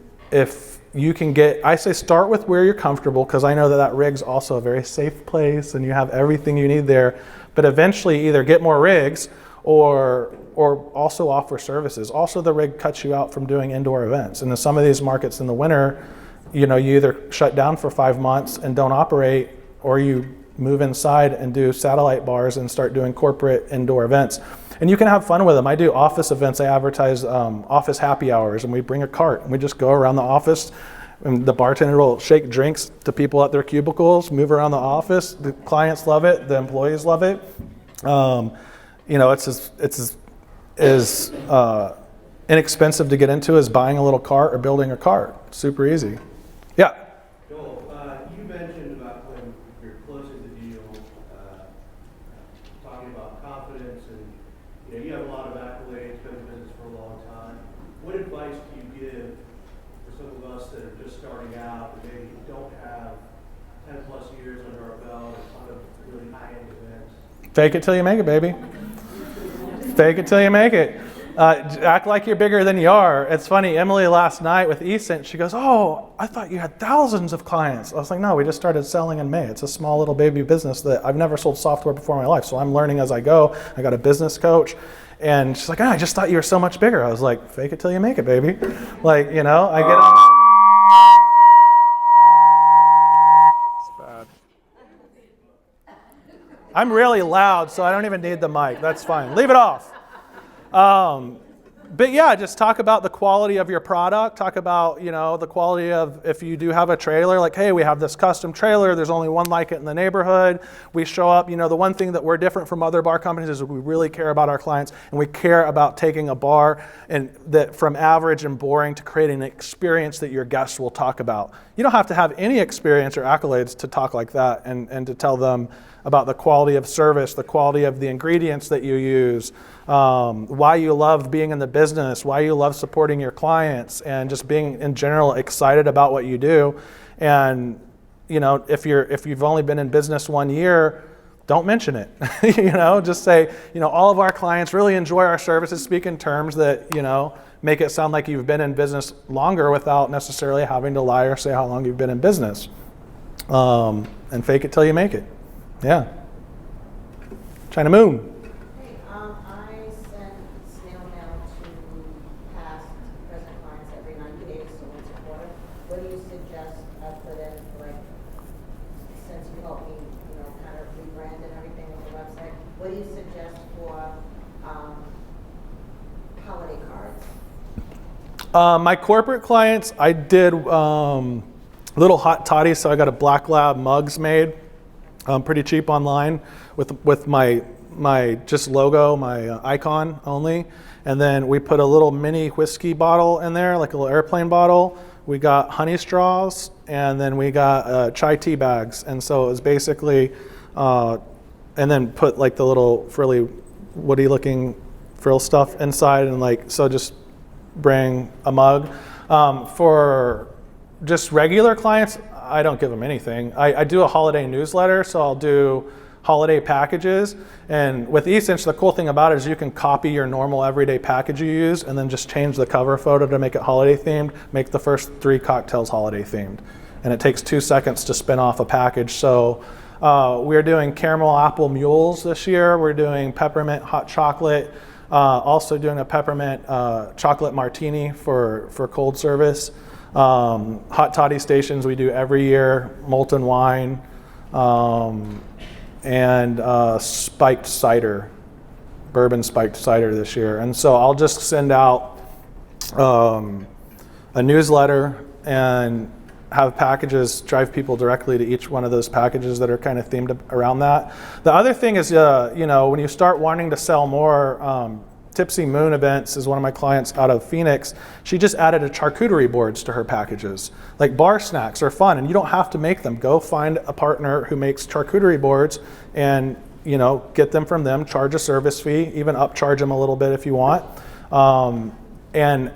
you can I say start with where you're comfortable, because I know that rig's also a very safe place and you have everything you need there, but eventually either get more rigs or also offer services. Also, the rig cuts you out from doing indoor events. And in some of these markets in the winter, you either shut down for 5 months and don't operate, or you move inside and do satellite bars and start doing corporate indoor events. And you can have fun with them. I do office events. I advertise office happy hours, and we bring a cart and we just go around the office, and the bartender will shake drinks to people at their cubicles, move around the office. The clients love it. The employees love it. It's as inexpensive to get into as buying a little cart or building a cart. Super easy. Yeah. Joel, you mentioned about when you're closing the deal, talking about confidence, and you have a lot of accolades, been in business for a long time. What advice do you give for some of us that are just starting out, that maybe don't have 10+ years under our belt, and ton of really high-end events? Fake it till you make it, baby. Fake it till you make it. Act like you're bigger than you are. It's funny, Emily last night with eSync, she goes, "Oh, I thought you had thousands of clients." I was like, "No, we just started selling in May. It's a small little baby business that I've never sold software before in my life, so I'm learning as I go. I got a business coach." And she's like, "I just thought you were so much bigger." I was like, "Fake it till you make it, baby." Like, you know, I get on. It's bad. I'm really loud, so I don't even need the mic. That's fine. Leave it off. But yeah, just talk about the quality of your product. Talk about, you know, the quality of, if you do have a trailer, like, hey, we have this custom trailer. There's only one like it in the neighborhood. We show up, you know, the one thing that we're different from other bar companies is we really care about our clients, and we care about taking a bar and that from average and boring to creating an experience that your guests will talk about. You don't have to have any experience or accolades to talk like that and to tell them about the quality of service, the quality of the ingredients that you use, why you love being in the business, why you love supporting your clients, and just being in general excited about what you do. And you know, if you've only been in business 1 year, don't mention it. You know, just say, you know, all of our clients really enjoy our services. Speak in terms that, you know, make it sound like you've been in business longer without necessarily having to lie or say how long you've been in business. And fake it till you make it. Yeah. China Moon. Hey, I send snail mail to past, present clients every 90 days, so once a quarter. What do you suggest I put in, like, since you helped me, you know, kind of rebrand and everything with the website, what do you suggest for holiday cards? My corporate clients, I did little hot toddies, so I got a Black Lab mugs made. Pretty cheap online with my just logo, my icon only. And then we put a little mini whiskey bottle in there, like a little airplane bottle. We got honey straws, and then we got chai tea bags. And so it was basically, and then put like the little frilly, woody looking frill stuff inside. And like, so just bring a mug. For just regular clients, I don't give them anything. I do a holiday newsletter, so I'll do holiday packages. And with eSync, the cool thing about it is you can copy your normal everyday package you use and then just change the cover photo to make it holiday themed, make the first 3 cocktails holiday themed. And it takes 2 seconds to spin off a package. So we're doing caramel apple mules this year. We're doing peppermint hot chocolate. Also doing a peppermint chocolate martini for cold service. Hot toddy stations we do every year, molten wine, and spiked cider, bourbon spiked cider this year. And so I'll just send out a newsletter and have packages drive people directly to each one of those packages that are kind of themed around that. The other thing is, you know, when you start wanting to sell more, Tipsy Moon Events is one of my clients out of Phoenix. She just added a charcuterie boards to her packages. Like, bar snacks are fun, and you don't have to make them. Go find a partner who makes charcuterie boards and, you know, get them from them, charge a service fee, even upcharge them a little bit if you want. And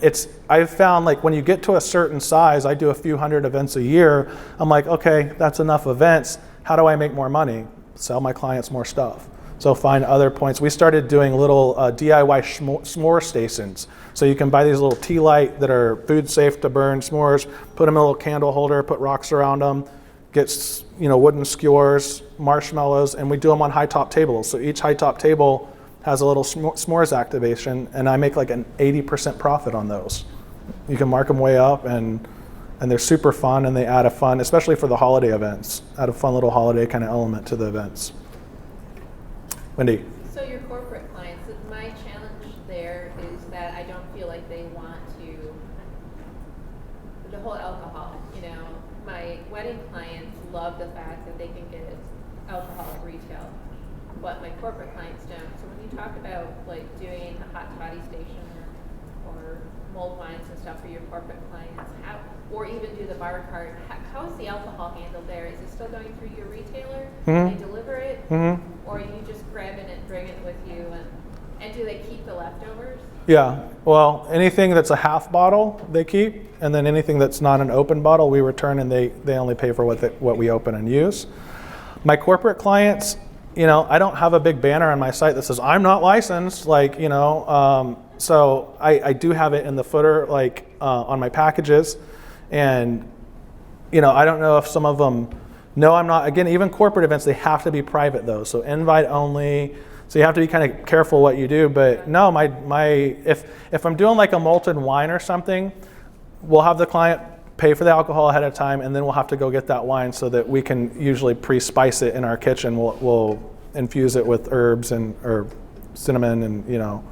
I've found, like, when you get to a certain size, I do a few hundred events a year, I'm like, okay, that's enough events. How do I make more money? Sell my clients more stuff. So find other points. We started doing little DIY s'more stations. So you can buy these little tea light that are food safe to burn s'mores, put them in a little candle holder, put rocks around them, get, you know, wooden skewers, marshmallows, and we do them on high top tables. So each high top table has a little s'mores activation, and I make like an 80% profit on those. You can mark them way up, and they're super fun, and they add a fun, especially for the holiday events, add a fun little holiday kind of element to the events. Wendy. So your corporate clients, my challenge there is that I don't feel like they want to, the whole alcohol, you know, my wedding clients love the fact that they can get alcohol at retail, but my corporate clients don't. So when you talk about like doing a hot toddy station or mulled wines and stuff for your corporate clients, or even do the bar cart, how is the alcohol handled there? Is it still going through your retailer? Mm-hmm. They deliver it? Mm-hmm. Or are you just grabbing it, bringing it with you? And do they keep the leftovers? Yeah, well, anything that's a half bottle, they keep, and then anything that's not an open bottle, we return, and they only pay for what we open and use. My corporate clients, I don't have a big banner on my site that says, I'm not licensed, so I do have it in the footer, on my packages, and, I don't know if some of them know I'm not. Again, even corporate events, they have to be private, though, so invite only. So you have to be kind of careful what you do, but no, if I'm doing like a malted wine or something, we'll have the client pay for the alcohol ahead of time, and then we'll have to go get that wine so that we can usually pre-spice it in our kitchen. We'll infuse it with herbs or cinnamon and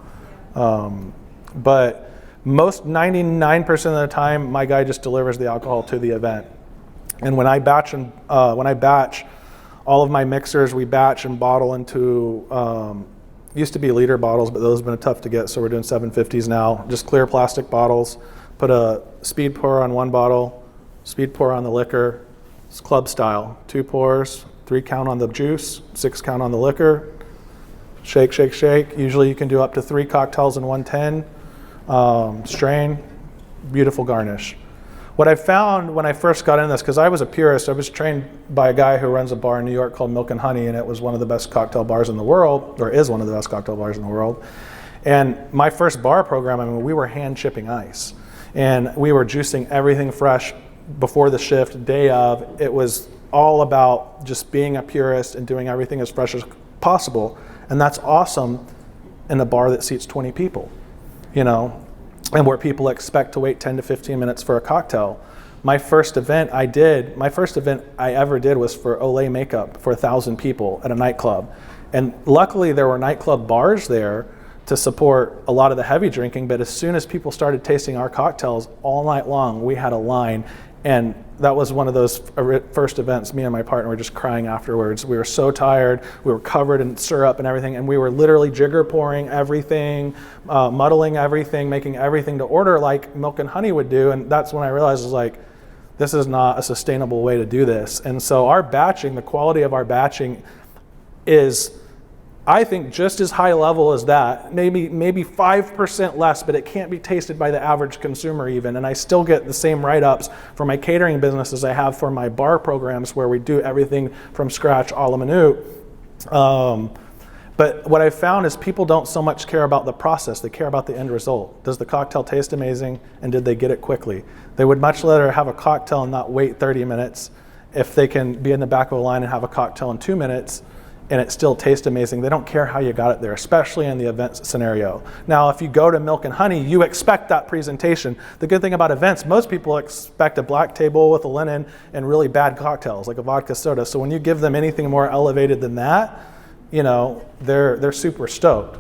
but most 99% of the time, my guy just delivers the alcohol to the event. And when I batch all of my mixers, we batch and bottle into, used to be liter bottles, but those have been tough to get, so we're doing 750s now. Just clear plastic bottles, put a speed pour on one bottle, speed pour on the liquor. It's club style. 2 pours, 3 count on the juice, 6 count on the liquor. Shake, shake, shake. Usually you can do up to 3 cocktails in 110. Strain, beautiful garnish. What I found when I first got into this, because I was a purist, I was trained by a guy who runs a bar in New York called Milk and Honey, and it was one of the best cocktail bars in the world, or is one of the best cocktail bars in the world. And my first bar program, we were hand chipping ice. And we were juicing everything fresh before the shift, day of. It was all about just being a purist and doing everything as fresh as possible. And that's awesome in a bar that seats 20 people, and where people expect to wait 10 to 15 minutes for a cocktail. My first event I ever did was for Olay Makeup for 1,000 people at a nightclub. And luckily there were nightclub bars there to support a lot of the heavy drinking, but as soon as people started tasting our cocktails all night long, we had a line. And that was one of those first events. Me and my partner were just crying afterwards. We were so tired. We were covered in syrup and everything, and we were literally jigger pouring everything, muddling everything, making everything to order like Milk and Honey would do. And that's when I realized, this is not a sustainable way to do this. And so our batching, the quality of our batching is, I think, just as high level as that, maybe 5% less, but it can't be tasted by the average consumer even. And I still get the same write-ups for my catering business as I have for my bar programs, where we do everything from scratch, a la minute. But what I found is people don't so much care about the process, they care about the end result. Does the cocktail taste amazing, and did they get it quickly? They would much rather have a cocktail and not wait 30 minutes if they can be in the back of a line and have a cocktail in 2 minutes and it still tastes amazing. They don't care how you got it there, especially in the event scenario. Now, if you go to Milk and Honey, you expect that presentation. The good thing about events, most people expect a black table with a linen and really bad cocktails, like a vodka soda. So when you give them anything more elevated than that, they're super stoked.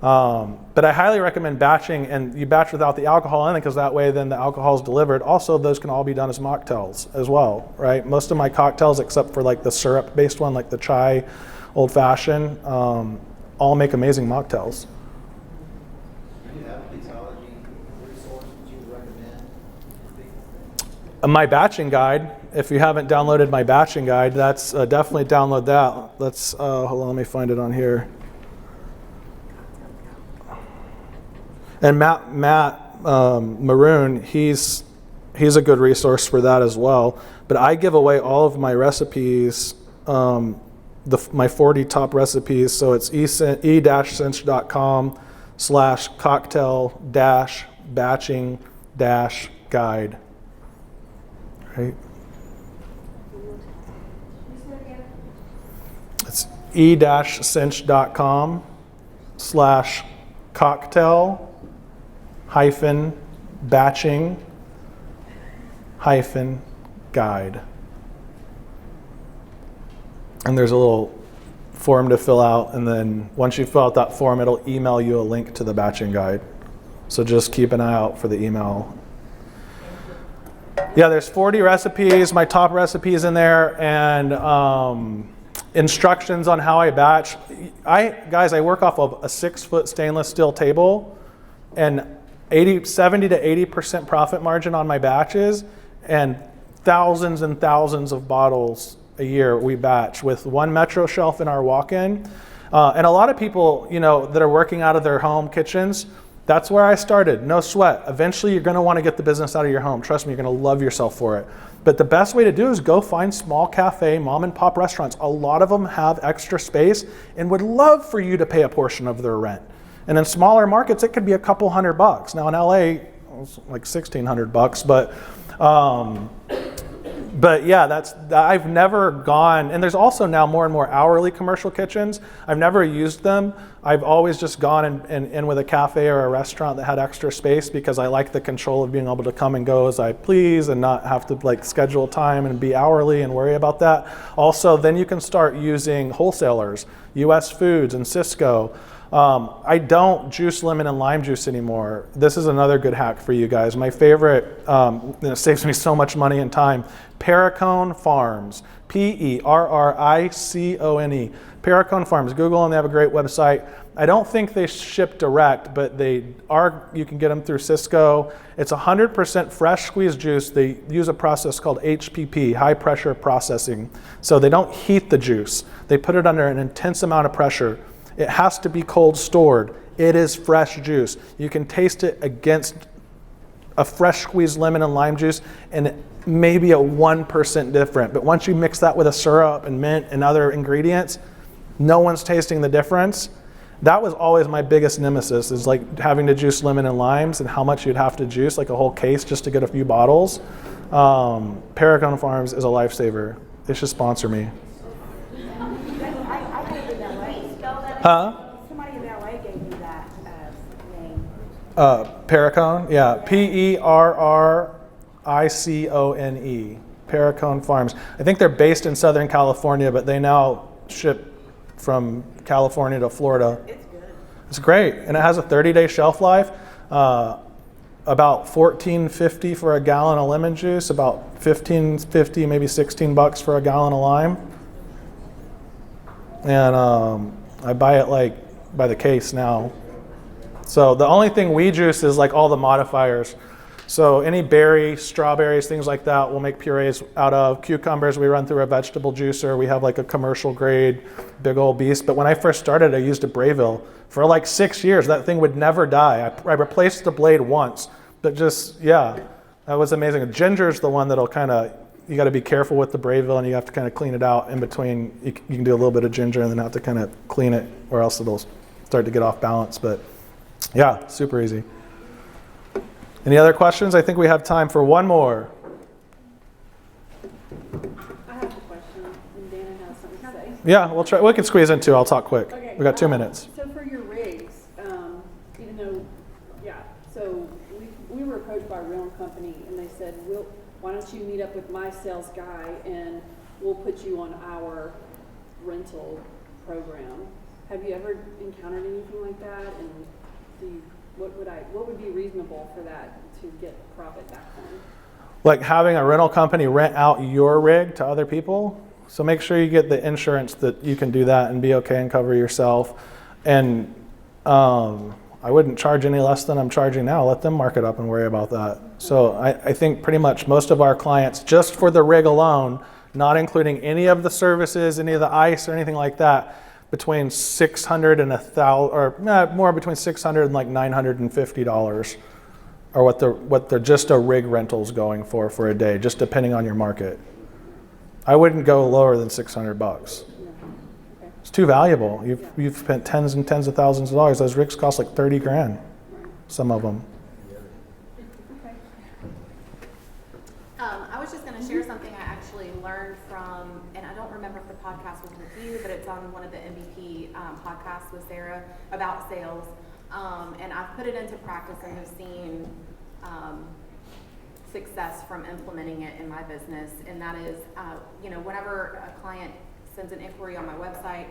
But I highly recommend batching, and you batch without the alcohol in it, because that way then the alcohol is delivered. Also, those can all be done as mocktails as well, right? Most of my cocktails, except for like the syrup-based one, like the chai, old fashioned, all make amazing mocktails. Do you have a mixology resource that you would recommend? My batching guide. If you haven't downloaded my batching guide, that's definitely download that. Let's hold on, let me find it on here. And Matt Maroon, he's a good resource for that as well. But I give away all of my recipes. My 40 top recipes, so it's e-cinch.com/cocktail-batching-guide. Right? It's e-cinch.com/cocktail-batching-guide. And there's a little form to fill out, and then once you fill out that form, it'll email you a link to the batching guide. So just keep an eye out for the email. Yeah, there's 40 recipes, my top recipes in there, and instructions on how I batch. I work off of a 6-foot stainless steel table, and 70 to 80% profit margin on my batches, and thousands and thousands of bottles a year we batch with one Metro shelf in our walk-in. And a lot of people, that are working out of their home kitchens, that's where I started. No sweat. Eventually, you're going to want to get the business out of your home. Trust me, you're going to love yourself for it. But the best way to do is go find small cafe, mom and pop restaurants. A lot of them have extra space and would love for you to pay a portion of their rent. And in smaller markets, it could be a couple $100. Now in LA, it's like $1,600, but yeah, I've never gone, and there's also now more and more hourly commercial kitchens. I've never used them. I've always just gone in with a cafe or a restaurant that had extra space because I like the control of being able to come and go as I please and not have to schedule time and be hourly and worry about that. Also, then you can start using wholesalers, US Foods and Cisco. I don't juice lemon and lime juice anymore. This is another good hack for you guys. My favorite, it saves me so much money and time, Perricone Farms, Perricone, Perricone Farms. Google them, they have a great website. I don't think they ship direct, but you can get them through Cisco. It's 100% fresh squeezed juice. They use a process called HPP, high pressure processing. So they don't heat the juice. They put it under an intense amount of pressure. It has to be cold stored. It is fresh juice. You can taste it against a fresh squeezed lemon and lime juice and maybe a 1% different. But once you mix that with a syrup and mint and other ingredients, no one's tasting the difference. That was always my biggest nemesis, is having to juice lemon and limes and how much you'd have to juice, like a whole case just to get a few bottles. Perricone Farms is a lifesaver. They should sponsor me. Huh? Somebody in LA gave me that name. Perricone? Yeah. Perricone. Perricone Farms. I think they're based in Southern California, but they now ship from California to Florida. It's good. It's great. And it has a 30-day shelf life. About $14.50 for a gallon of lemon juice, about $15.50, maybe $16 for a gallon of lime. And I buy it by the case now. So the only thing we juice is all the modifiers. So any berry, strawberries, things like that, we'll make purees out of. Cucumbers, we run through a vegetable juicer. We have a commercial grade, big old beast. But when I first started, I used a Brayville. For 6 years, that thing would never die. I replaced the blade once, but that was amazing. Ginger's the one that'll you got to be careful with the Brayville, and you have to kind of clean it out in between. You can do a little bit of ginger and then have to kind of clean it, or else it'll start to get off balance. But yeah, super easy. Any other questions? I think we have time for one more. I have a question, and Dana has something to say. Yeah, we'll try. We can squeeze in two. I'll talk quick. Okay, We got 2 minutes. So for your rigs, even though, so we were approached by a rental company, and they said, why don't you meet up with my sales guy, and we'll put you on our rental program. Have you ever encountered anything like that? And what would be reasonable for that to get profit back on? Having a rental company rent out your rig to other people. So make sure you get the insurance that you can do that and be okay and cover yourself. And I wouldn't charge any less than I'm charging now. Let them mark it up and worry about that. So I think pretty much most of our clients, just for the rig alone, not including any of the services, any of the ice or anything like that, between $600 and $1,000, or more between $600 and $950, or what they're just a rig rental's going for a day, just depending on your market. I wouldn't go lower than $600. It's too valuable. You've spent tens and tens of thousands of dollars. Those rigs cost $30,000, some of them. I was just going to share something I actually learned from, and I don't remember if the podcast was with you, but it's on one of the MVP podcasts with Sarah about sales. And I've put it into practice and have seen success from implementing it in my business. And that is, whenever a client sends an inquiry on my website,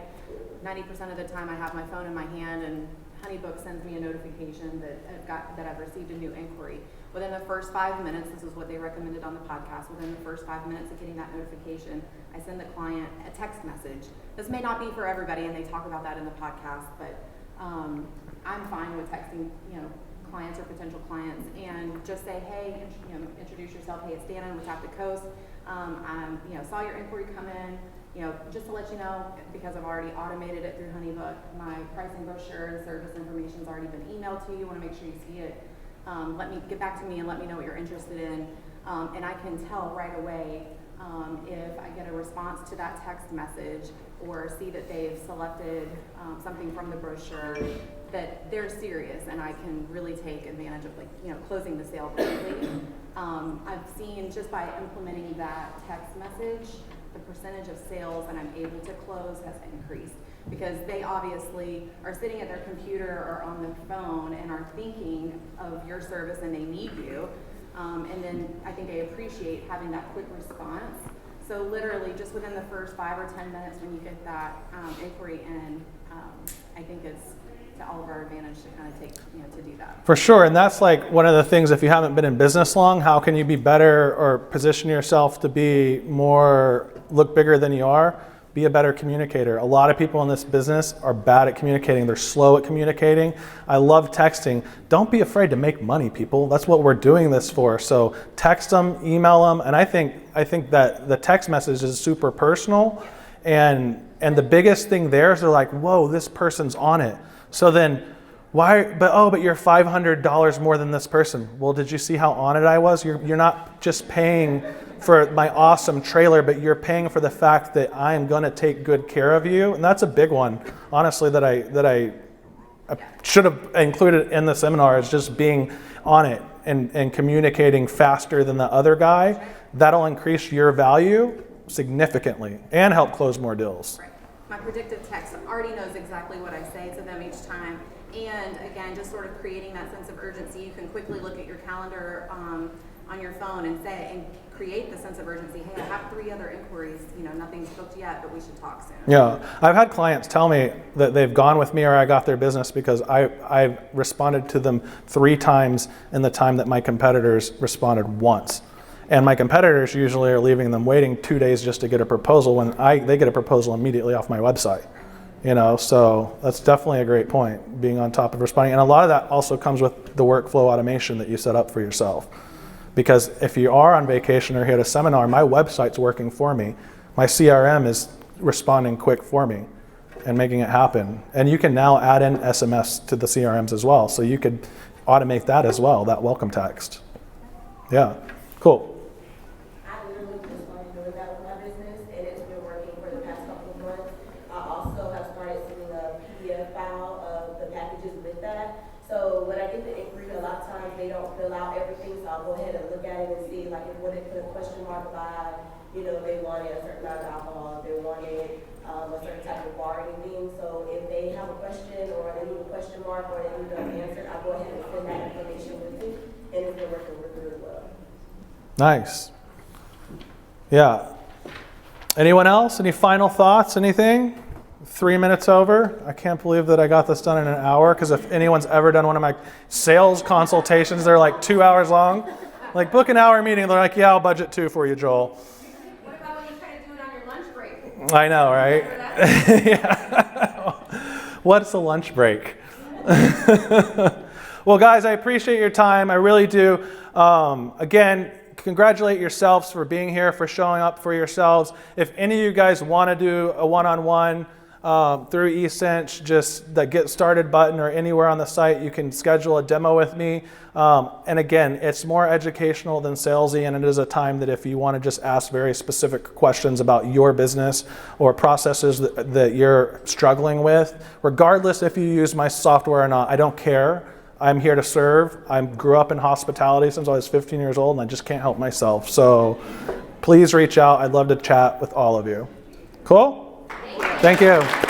90% of the time I have my phone in my hand, and HoneyBook sends me a notification that I've received a new inquiry. Within the first 5 minutes, this is what they recommended on the podcast, within the first 5 minutes of getting that notification, I send the client a text message. This may not be for everybody, and they talk about that in the podcast, but I'm fine with texting, clients or potential clients, and just say, hey, introduce yourself. Hey, it's Dana. I'm with Tap the Coast. I saw your inquiry come in. just to let you know, because I've already automated it through HoneyBook, my pricing brochure and service information's already been emailed to you. You want to make sure you see it. Get back to me and let me know what you're interested in. And I can tell right away if I get a response to that text message or see that they've selected something from the brochure that they're serious, and I can really take advantage of closing the sale quickly. I've seen just by implementing that text message, the percentage of sales that I'm able to close has increased, because they obviously are sitting at their computer or on their phone and are thinking of your service and they need you. And then I think they appreciate having that quick response. So literally just within the first 5 or 10 minutes when you get that inquiry in, I think it's to all of our advantage to kind of take, to do that. For sure, and that's like one of the things, if you haven't been in business long, how can you be better or position yourself to be more, look bigger than you are? Be a better communicator. A lot of people in this business are bad at communicating. They're slow at communicating. I love texting. Don't be afraid to make money, people. That's what we're doing this for. So text them, email them, and I think that the text message is super personal, and the biggest thing there is they're like, whoa, this person's on it. So then, but you're $500 more than this person. Well, did you see how on it I was? You're not just paying for my awesome trailer, but you're paying for the fact that I am going to take good care of you. And that's a big one, honestly, that I should have included in the seminar, is just being on it and communicating faster than the other guy. That'll increase your value significantly and help close more deals. Right. My predictive text already knows exactly what I say to them each time. And again, just sort of creating that sense of urgency. You can quickly look at your calendar on your phone and create the sense of urgency. Hey, I have 3 other inquiries. Nothing's booked yet, but we should talk soon. Yeah, I've had clients tell me that they've gone with me or I got their business because I responded to them 3 times in the time that my competitors responded once. And my competitors usually are leaving them waiting 2 days just to get a proposal when they get a proposal immediately off my website. So that's definitely a great point, being on top of responding. And a lot of that also comes with the workflow automation that you set up for yourself. Because if you are on vacation or here at a seminar, my website's working for me. My CRM is responding quick for me and making it happen. And you can now add in SMS to the CRMs as well. So you could automate that as well, that welcome text. Yeah, cool. I literally just started doing that with my business, and it's been working for the past couple of months. I also have started sending a PDF file of the packages with that. So when I get the inquiry, a lot of times they don't fill out everything, so I'll go ahead and look at it and see, like, if when they put a question mark by, they wanted a certain amount of alcohol, if they wanted a certain type of bar or anything. So if they have a question or they need a question mark or they need an answer, I go ahead and send that information with you, and it's been working really well. Nice. Yeah. Anyone else? Any final thoughts? Anything? 3 minutes over. I can't believe that I got this done in an hour, because if anyone's ever done one of my sales consultations, they're like 2 hours long. Like, book an hour meeting. They're like, yeah, I'll budget 2 for you, Joel. What about when you try to do it on your lunch break? I know, right? Yeah. What's a lunch break? Well, guys, I appreciate your time. I really do. Again, congratulate yourselves for being here, for showing up for yourselves. If any of you guys want to do a one-on-one through eCinch, just the Get Started button or anywhere on the site, you can schedule a demo with me. And again, it's more educational than salesy, and it is a time that if you want to just ask very specific questions about your business or processes that you're struggling with, regardless if you use my software or not, I don't care. I'm here to serve. I grew up in hospitality since I was 15 years old, and I just can't help myself. So please reach out. I'd love to chat with all of you. Cool? Thank you.